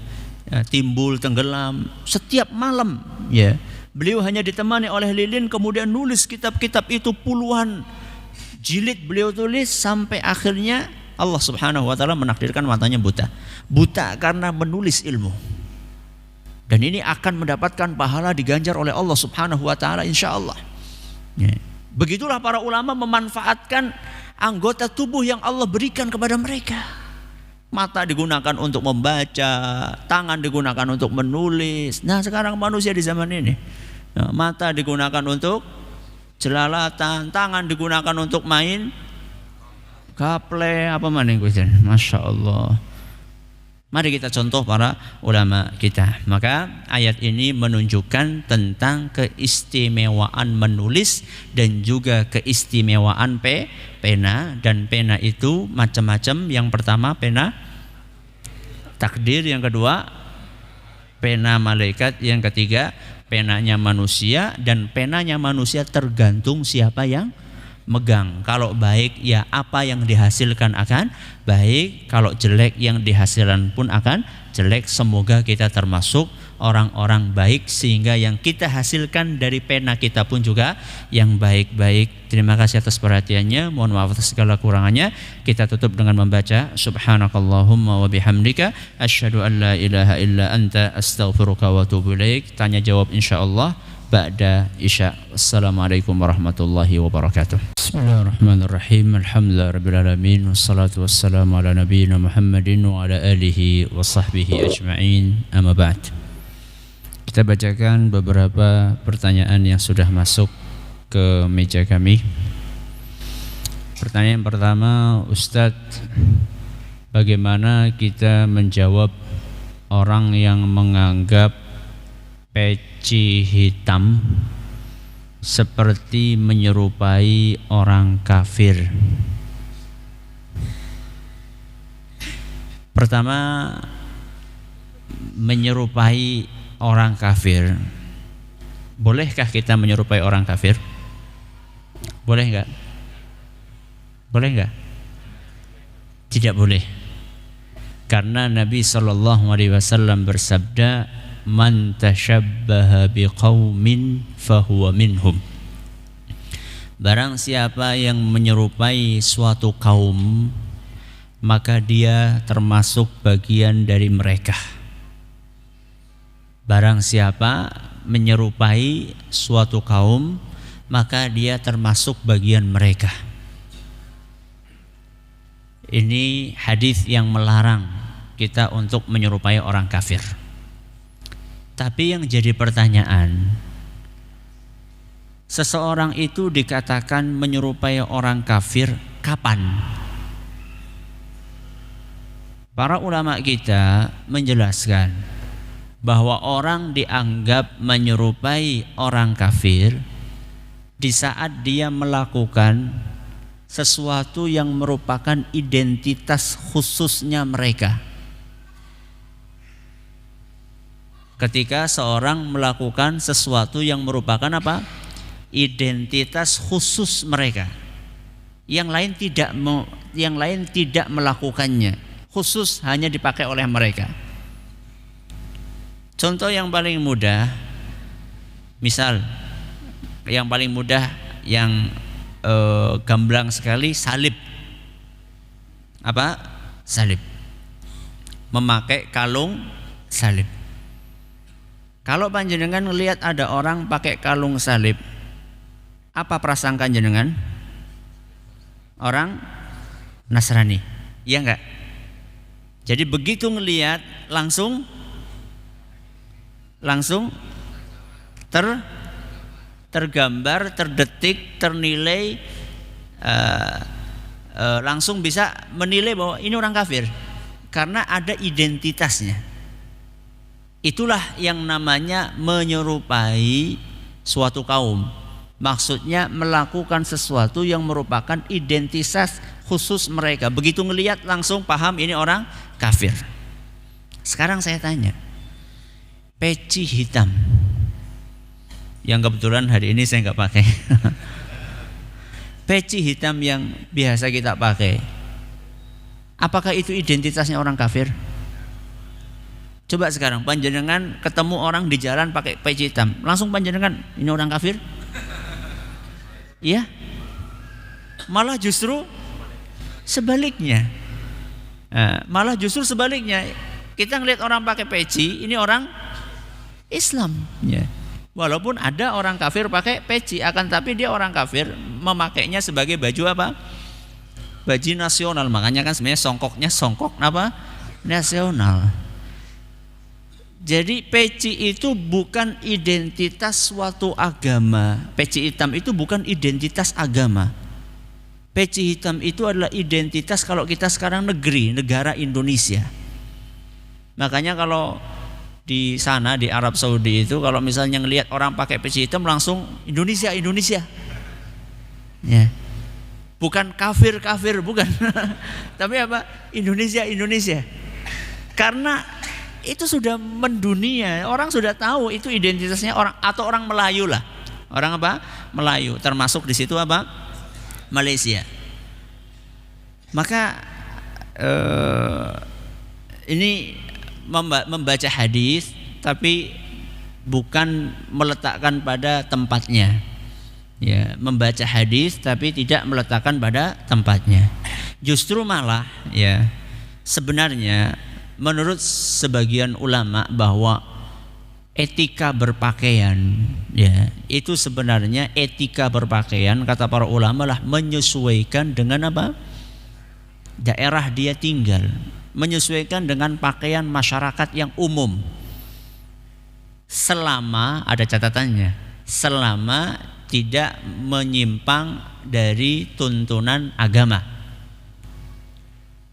timbul, tenggelam. Setiap malam, ya. Beliau hanya ditemani oleh lilin, kemudian nulis kitab-kitab itu puluhan jilid beliau tulis sampai akhirnya Allah Subhanahu wa taala menakdirkan matanya buta. Buta karena menulis ilmu. Dan ini akan mendapatkan pahala diganjar oleh Allah Subhanahu wa taala insyaallah. Ya. Begitulah para ulama memanfaatkan anggota tubuh yang Allah berikan kepada mereka. Mata digunakan untuk membaca, tangan digunakan untuk menulis. Nah sekarang manusia di zaman ini, mata digunakan untuk jelalatan, tangan digunakan untuk main gaple, apa maning kuwi. Masya Allah. Mari kita contoh para ulama kita. Maka ayat ini menunjukkan tentang keistimewaan menulis dan juga keistimewaan pena. Dan pena itu macam-macam. Yang pertama pena takdir, yang kedua pena malaikat, yang ketiga penanya manusia. Dan penanya manusia tergantung siapa yang megang. Kalau baik ya apa yang dihasilkan akan baik, kalau jelek yang dihasilkan pun akan jelek. Semoga kita termasuk orang-orang baik sehingga yang kita hasilkan dari pena kita pun juga yang baik-baik. Terima kasih atas perhatiannya, mohon maaf atas segala kurangannya. Kita tutup dengan membaca subhanakallahumma wa bihamdika asyhadu an la ilaha illa anta astaghfiruka wa atubu ilaik. Tanya jawab insyaallah ba'da isya. Assalamualaikum warahmatullahi wabarakatuh. Bismillahirrahmanirrahim. Alhamdulillahirabbil alamin wassalatu wassalamu ala nabiyyina Muhammadin wa ala alihi wa sahbihi ajma'in. Amma ba'd. Kita bacakan beberapa pertanyaan yang sudah masuk ke meja kami. Pertanyaan pertama, Ustadz, bagaimana kita menjawab orang yang menganggap peci hitam seperti menyerupai orang kafir? Pertama, menyerupai orang kafir. Bolehkah kita menyerupai orang kafir? Boleh enggak? Boleh enggak? Tidak boleh. Karena Nabi SAW bersabda, man tashabbaha biqaumin fahuwa minhum. Barang siapa yang menyerupai suatu kaum, maka dia termasuk bagian dari mereka. Barang siapa menyerupai suatu kaum, maka dia termasuk bagian mereka. Ini hadis yang melarang kita untuk menyerupai orang kafir. Tapi yang jadi pertanyaan, seseorang itu dikatakan menyerupai orang kafir kapan? Para ulama kita menjelaskan bahwa orang dianggap menyerupai orang kafir di saat dia melakukan sesuatu yang merupakan identitas khususnya mereka. Ketika seorang melakukan sesuatu yang merupakan apa? Identitas khusus mereka. Yang lain tidak melakukannya. Khusus hanya dipakai oleh mereka. Contoh yang paling mudah, misal yang paling mudah yang gamblang sekali, salib. Apa? Salib. Memakai kalung salib. Kalau panjenengan melihat ada orang pakai kalung salib, apa prasangka jenengan? Orang Nasrani, iya enggak? Jadi begitu ngelihat langsung tergambar, terdetik, ternilai, langsung bisa menilai bahwa ini orang kafir karena ada identitasnya. Itulah yang namanya menyerupai suatu kaum. Maksudnya melakukan sesuatu yang merupakan identitas khusus mereka. Begitu ngelihat langsung paham ini orang kafir. Sekarang saya tanya, peci hitam yang kebetulan hari ini saya nggak pakai. Peci hitam yang biasa kita pakai, apakah itu identitasnya orang kafir? Coba sekarang panjenengan ketemu orang di jalan pakai peci hitam, langsung panjenengan ini orang kafir? Iya? Malah justru sebaliknya. Malah justru sebaliknya. Kita ngelihat orang pakai peci, ini orang Islam. Ya. Walaupun ada orang kafir pakai peci, akan tapi dia orang kafir memakainya sebagai baju apa? Baju nasional, makanya kan sebenarnya songkoknya songkok apa? Nasional. Jadi peci itu bukan identitas suatu agama. Peci hitam itu bukan identitas agama. Peci hitam itu adalah identitas kalau kita sekarang negara Indonesia. Makanya kalau di sana di Arab Saudi itu kalau misalnya ngelihat orang pakai peci hitam langsung Indonesia. Ya. Bukan kafir, bukan. Tapi apa? Indonesia. Karena itu sudah mendunia, orang sudah tahu itu identitasnya orang atau orang Melayu lah. Orang apa? Melayu, termasuk di situ apa? Malaysia. Maka ini membaca hadis tapi bukan meletakkan pada tempatnya. Ya, membaca hadis tapi tidak meletakkan pada tempatnya. Justru malah ya sebenarnya menurut sebagian ulama bahwa etika berpakaian ya itu sebenarnya etika berpakaian kata para ulama lah menyesuaikan dengan apa? Daerah dia tinggal, menyesuaikan dengan pakaian masyarakat yang umum. Selama ada catatannya, selama tidak menyimpang dari tuntunan agama.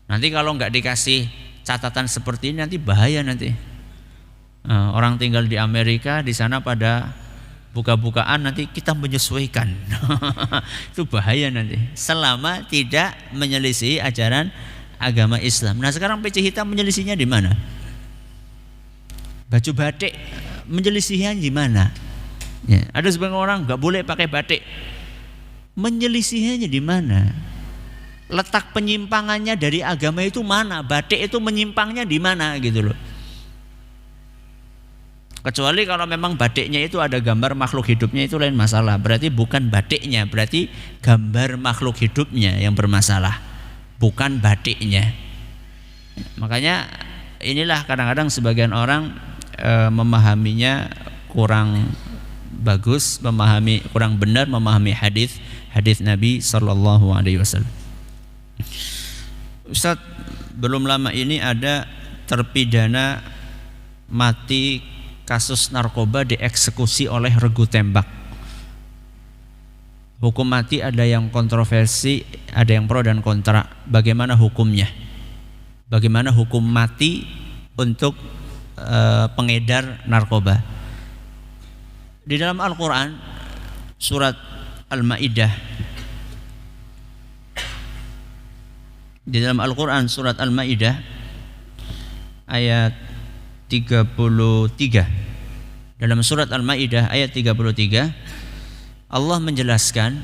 Nanti kalau nggak dikasih catatan seperti ini nanti bahaya nanti. Orang tinggal di Amerika di sana pada buka-bukaan nanti kita menyesuaikan. Itu bahaya nanti. Selama tidak menyelisih ajaran agama Islam. Nah sekarang peci hitam menyelisihnya di mana? Baju batik menyelisihnya di mana? Ya, ada sebagian orang nggak boleh pakai batik. Menyelisihnya di mana? Letak penyimpangannya dari agama itu mana? Batik itu menyimpangnya di mana gitu loh. Kecuali kalau memang batiknya itu ada gambar makhluk hidupnya itu lain masalah. Berarti bukan batiknya, berarti gambar makhluk hidupnya yang bermasalah, bukan batiknya. Makanya inilah kadang-kadang sebagian orang memahaminya kurang bagus, kurang benar memahami hadis Nabi sallallahu alaihi wasallam. Ustaz, belum lama ini ada terpidana mati kasus narkoba dieksekusi oleh regu tembak. Hukum mati ada yang kontroversi, ada yang pro dan kontra. Bagaimana hukumnya? Bagaimana hukum mati untuk pengedar narkoba? Di dalam Al-Quran surat Al-Ma'idah, di dalam Al-Quran surat Al-Ma'idah ayat 33, dalam surat Al-Ma'idah ayat 33 Allah menjelaskan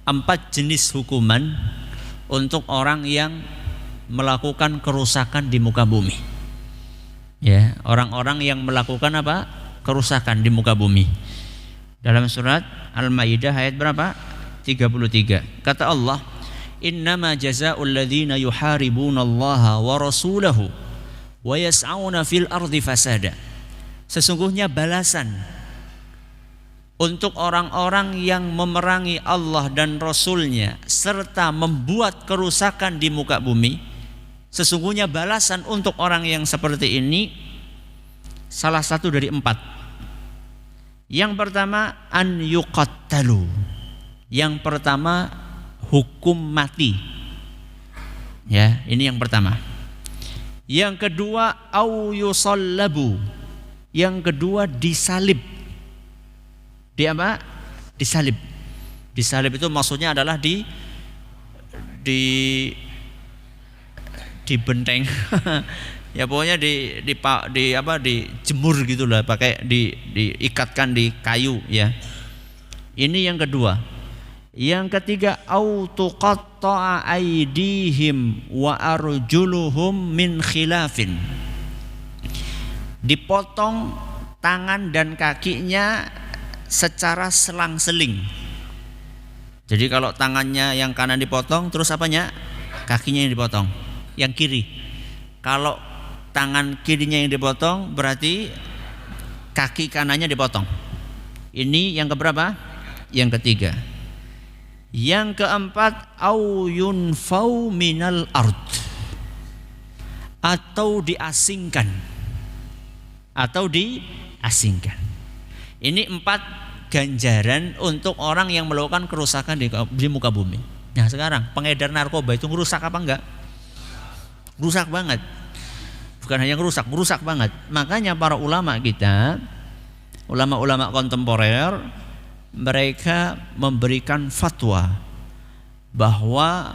4 jenis hukuman untuk orang yang melakukan kerusakan di muka bumi. Ya, orang-orang yang melakukan apa? Kerusakan di muka bumi. Dalam surat Al-Maidah ayat berapa? 33. Kata Allah, "Innama jazaa'ul ladzina yuharibunallaha wa rasulahu wa yas'auna fil ardi fasada." Sesungguhnya balasan untuk orang-orang yang memerangi Allah dan Rasulnya serta membuat kerusakan di muka bumi, sesungguhnya balasan untuk orang yang seperti ini salah satu dari 4. Yang pertama an yuqattalu. Yang pertama hukum mati. Ya, ini yang pertama. Yang kedua au yusallabu. Yang kedua disalib. Di apa? Disalib. Disalib itu maksudnya adalah dibenteng. Ya pokoknya dijemur gitulah, pakai diikatkan di kayu ya. Ini yang kedua. Yang ketiga au tuqatta'a aydihim wa arjuluhum min khilafin. Dipotong tangan dan kakinya secara selang-seling. Jadi kalau tangannya yang kanan dipotong, terus apanya? Kakinya yang dipotong, yang kiri. Kalau tangan kirinya yang dipotong, berarti kaki kanannya dipotong. Ini yang keberapa? Yang ketiga. Yang keempat, au yunfau minal ard, atau diasingkan. Ini 4 ganjaran untuk orang yang melakukan kerusakan di muka bumi. Nah sekarang pengedar narkoba itu merusak apa enggak? Rusak banget. Bukan hanya rusak banget. Makanya para ulama kita, ulama-ulama kontemporer, mereka memberikan fatwa bahwa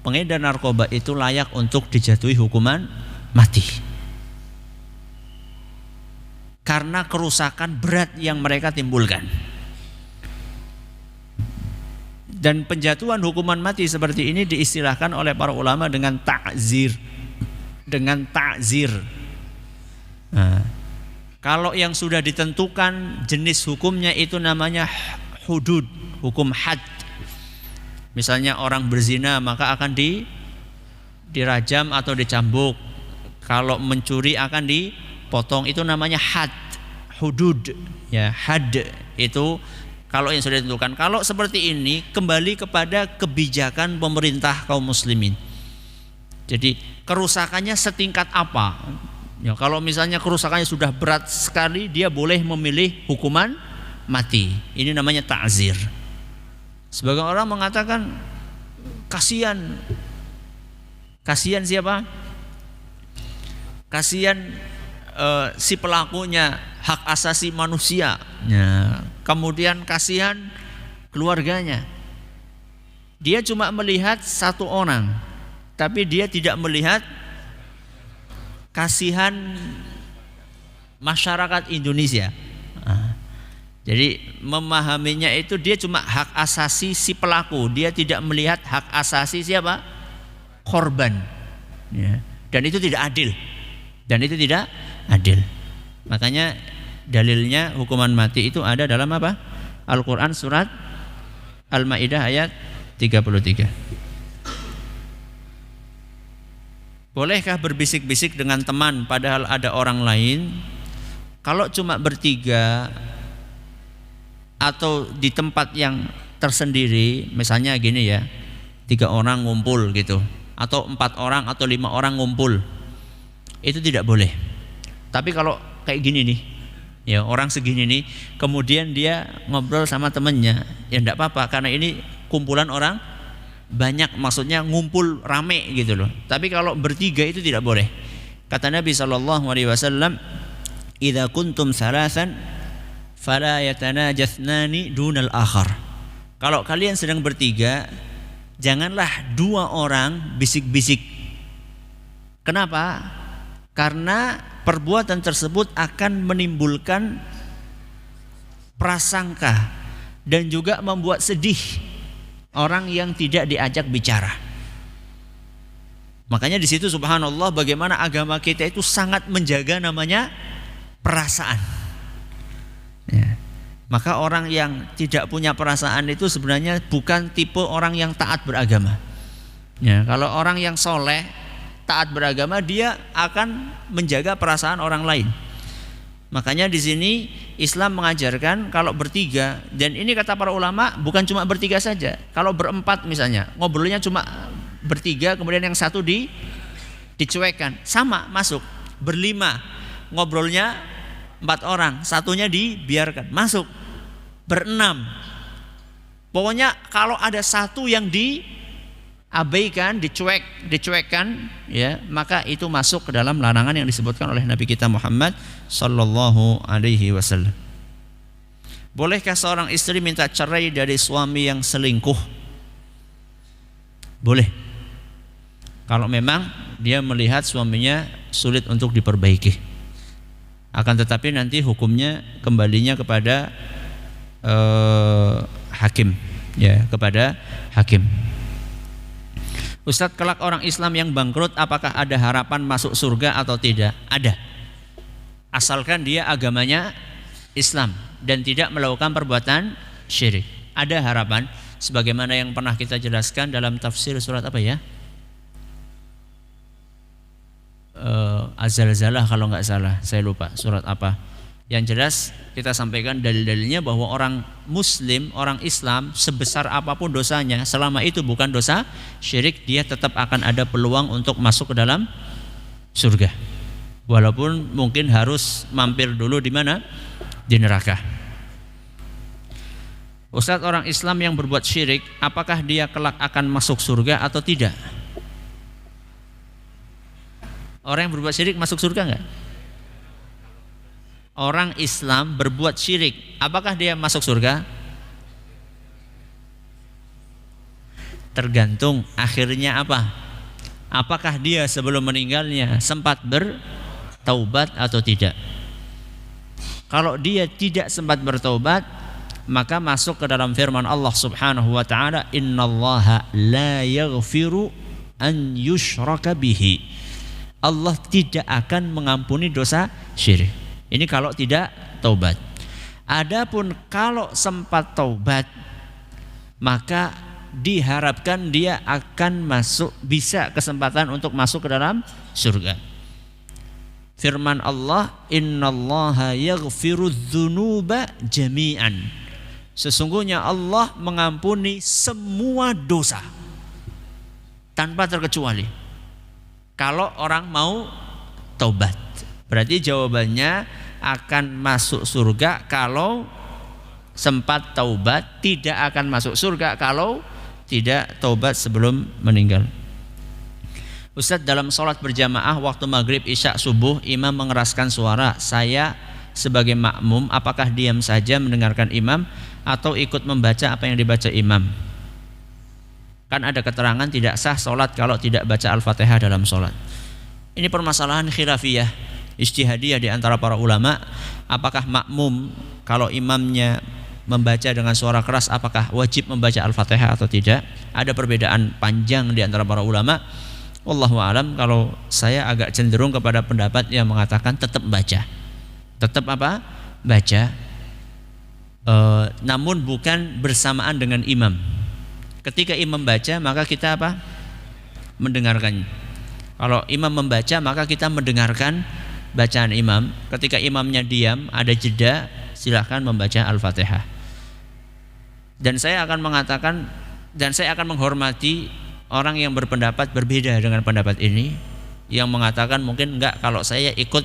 pengedar narkoba itu layak untuk dijatuhi hukuman mati karena kerusakan berat yang mereka timbulkan. Dan penjatuhan hukuman mati seperti ini diistilahkan oleh para ulama dengan ta'zir. Nah, kalau yang sudah ditentukan jenis hukumnya itu namanya hudud, hukum had. Misalnya orang berzina maka akan dirajam atau dicambuk. Kalau mencuri akan dipotong, itu namanya had, hudud. Ya, had itu kalau yang sudah ditentukan. Kalau seperti ini kembali kepada kebijakan pemerintah kaum muslimin. Jadi kerusakannya setingkat apa? Ya, kalau misalnya kerusakannya sudah berat sekali, dia boleh memilih hukuman mati. Ini namanya ta'zir. Sebagian orang mengatakan kasihan siapa? Kasihan si pelakunya, hak asasi manusia. Ya, kemudian kasihan keluarganya. Dia cuma melihat satu orang, tapi dia tidak melihat kasihan masyarakat Indonesia. Jadi memahaminya itu dia cuma hak asasi si pelaku, dia tidak melihat hak asasi siapa? Korban. Ya. Dan itu tidak adil. Makanya dalilnya hukuman mati itu ada dalam apa? Al-Quran surat Al-Maidah ayat 33. Bolehkah berbisik-bisik dengan teman padahal ada orang lain? Kalau cuma bertiga atau di tempat yang tersendiri, misalnya gini ya, 3 orang ngumpul gitu, atau 4 orang atau 5 orang ngumpul, itu tidak boleh. Tapi kalau kayak gini nih, ya orang segini nih, kemudian dia ngobrol sama temennya, ya enggak apa-apa karena ini kumpulan orang banyak, maksudnya ngumpul rame gitu loh. Tapi kalau bertiga itu tidak boleh. Kata Nabi SAW, "Idza kuntum salasan fala yatanajatsnani dunal akhar." Kalau kalian sedang bertiga, janganlah 2 orang bisik-bisik. Kenapa? Karena perbuatan tersebut akan menimbulkan prasangka dan juga membuat sedih orang yang tidak diajak bicara. Makanya di situ subhanallah bagaimana agama kita itu sangat menjaga namanya perasaan. Ya. Maka orang yang tidak punya perasaan itu sebenarnya bukan tipe orang yang taat beragama. Ya, kalau orang yang soleh taat beragama, dia akan menjaga perasaan orang lain. Makanya di sini Islam mengajarkan kalau bertiga, dan ini kata para ulama bukan cuma bertiga saja. Kalau berempat misalnya, ngobrolnya cuma bertiga, kemudian yang satu dicuekkan, sama masuk. Berlima, ngobrolnya 4 orang, satunya dibiarkan, masuk. Berenam, pokoknya kalau ada satu yang diabaikan, dicuekkan, ya, maka itu masuk ke dalam larangan yang disebutkan oleh Nabi kita Muhammad sallallahu alaihi wasallam. Bolehkah seorang istri minta cerai dari suami yang selingkuh? Boleh. Kalau memang dia melihat suaminya sulit untuk diperbaiki. Akan tetapi nanti hukumnya kembalinya kepada hakim, ya, kepada hakim. Ustadz, kelak orang Islam yang bangkrut apakah ada harapan masuk surga atau tidak? Ada. Asalkan dia agamanya Islam dan tidak melakukan perbuatan syirik. Ada harapan sebagaimana yang pernah kita jelaskan dalam tafsir surat apa ya? Az-Zalzalah kalau nggak salah, saya lupa surat apa. Yang jelas kita sampaikan dalil-dalilnya bahwa orang muslim, orang Islam sebesar apapun dosanya, selama itu bukan dosa syirik, dia tetap akan ada peluang untuk masuk ke dalam surga. Walaupun mungkin harus mampir dulu di mana? Di neraka. Ustadz, orang Islam yang berbuat syirik, apakah dia kelak akan masuk surga atau tidak? Orang yang berbuat syirik masuk surga enggak? Orang Islam berbuat syirik, apakah dia masuk surga? Tergantung akhirnya apa. Apakah dia sebelum meninggalnya sempat bertaubat atau tidak? Kalau dia tidak sempat bertaubat, maka masuk ke dalam firman Allah Subhanahu wa taala, innallaha la yaghfiru an yushraka bihi. Allah tidak akan mengampuni dosa syirik. Ini kalau tidak taubat. Adapun kalau sempat taubat, maka diharapkan dia akan bisa kesempatan untuk masuk ke dalam surga. Firman Allah, innallaha yaghfiru dzunuba jami'an. Sesungguhnya Allah mengampuni semua dosa tanpa terkecuali. Kalau orang mau taubat, berarti jawabannya akan masuk surga kalau sempat taubat, tidak akan masuk surga kalau tidak taubat sebelum meninggal. Ustadz, dalam sholat berjamaah waktu maghrib, isya, subuh, imam mengeraskan suara. Saya sebagai makmum, apakah diam saja mendengarkan imam atau ikut membaca apa yang dibaca imam? Kan ada keterangan tidak sah sholat kalau tidak baca Al-Fatihah dalam sholat. Ini permasalahan khilafiyah, ijtihadiyah di antara para ulama. Apakah makmum kalau imamnya membaca dengan suara keras, apakah wajib membaca Al-Fatihah atau tidak? Ada perbedaan panjang di antara para ulama. Wallahu a'lam, kalau saya agak cenderung kepada pendapat yang mengatakan tetap baca. Tetap apa? Baca. Namun bukan bersamaan dengan imam. Ketika imam baca, maka kita apa? Mendengarkan. Kalau imam membaca, maka kita mendengarkan bacaan imam. Ketika imamnya diam, ada jeda, silahkan membaca Al-Fatihah. Dan saya akan mengatakan, dan saya akan menghormati orang yang berpendapat berbeda dengan pendapat ini, yang mengatakan mungkin enggak, kalau saya ikut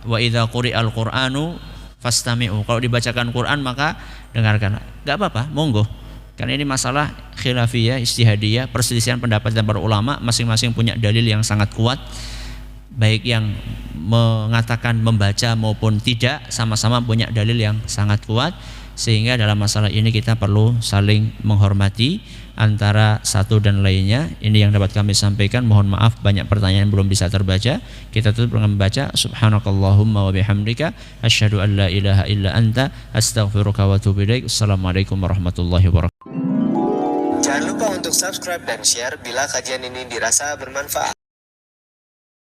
wa idza quri'al qur'anu fastami'u, kalau dibacakan Quran maka dengarkan. Enggak apa-apa, monggo. Karena ini masalah khilafiyah, ijtihadiyah, perselisihan pendapat dan para ulama, masing-masing punya dalil yang sangat kuat. Baik yang mengatakan membaca maupun tidak, sama-sama punya dalil yang sangat kuat. Sehingga dalam masalah ini kita perlu saling menghormati antara satu dan lainnya. Ini yang dapat kami sampaikan. Mohon maaf banyak pertanyaan belum bisa terbaca. Kita tutup dengan membaca subhanakallahumma wa bihamdika asyhadu an la ilaha illa anta astaghfiruka wa atubu ilaik. Assalamualaikum warahmatullahi wabarakatuh. Jangan lupa untuk subscribe dan share bila kajian ini dirasa bermanfaat.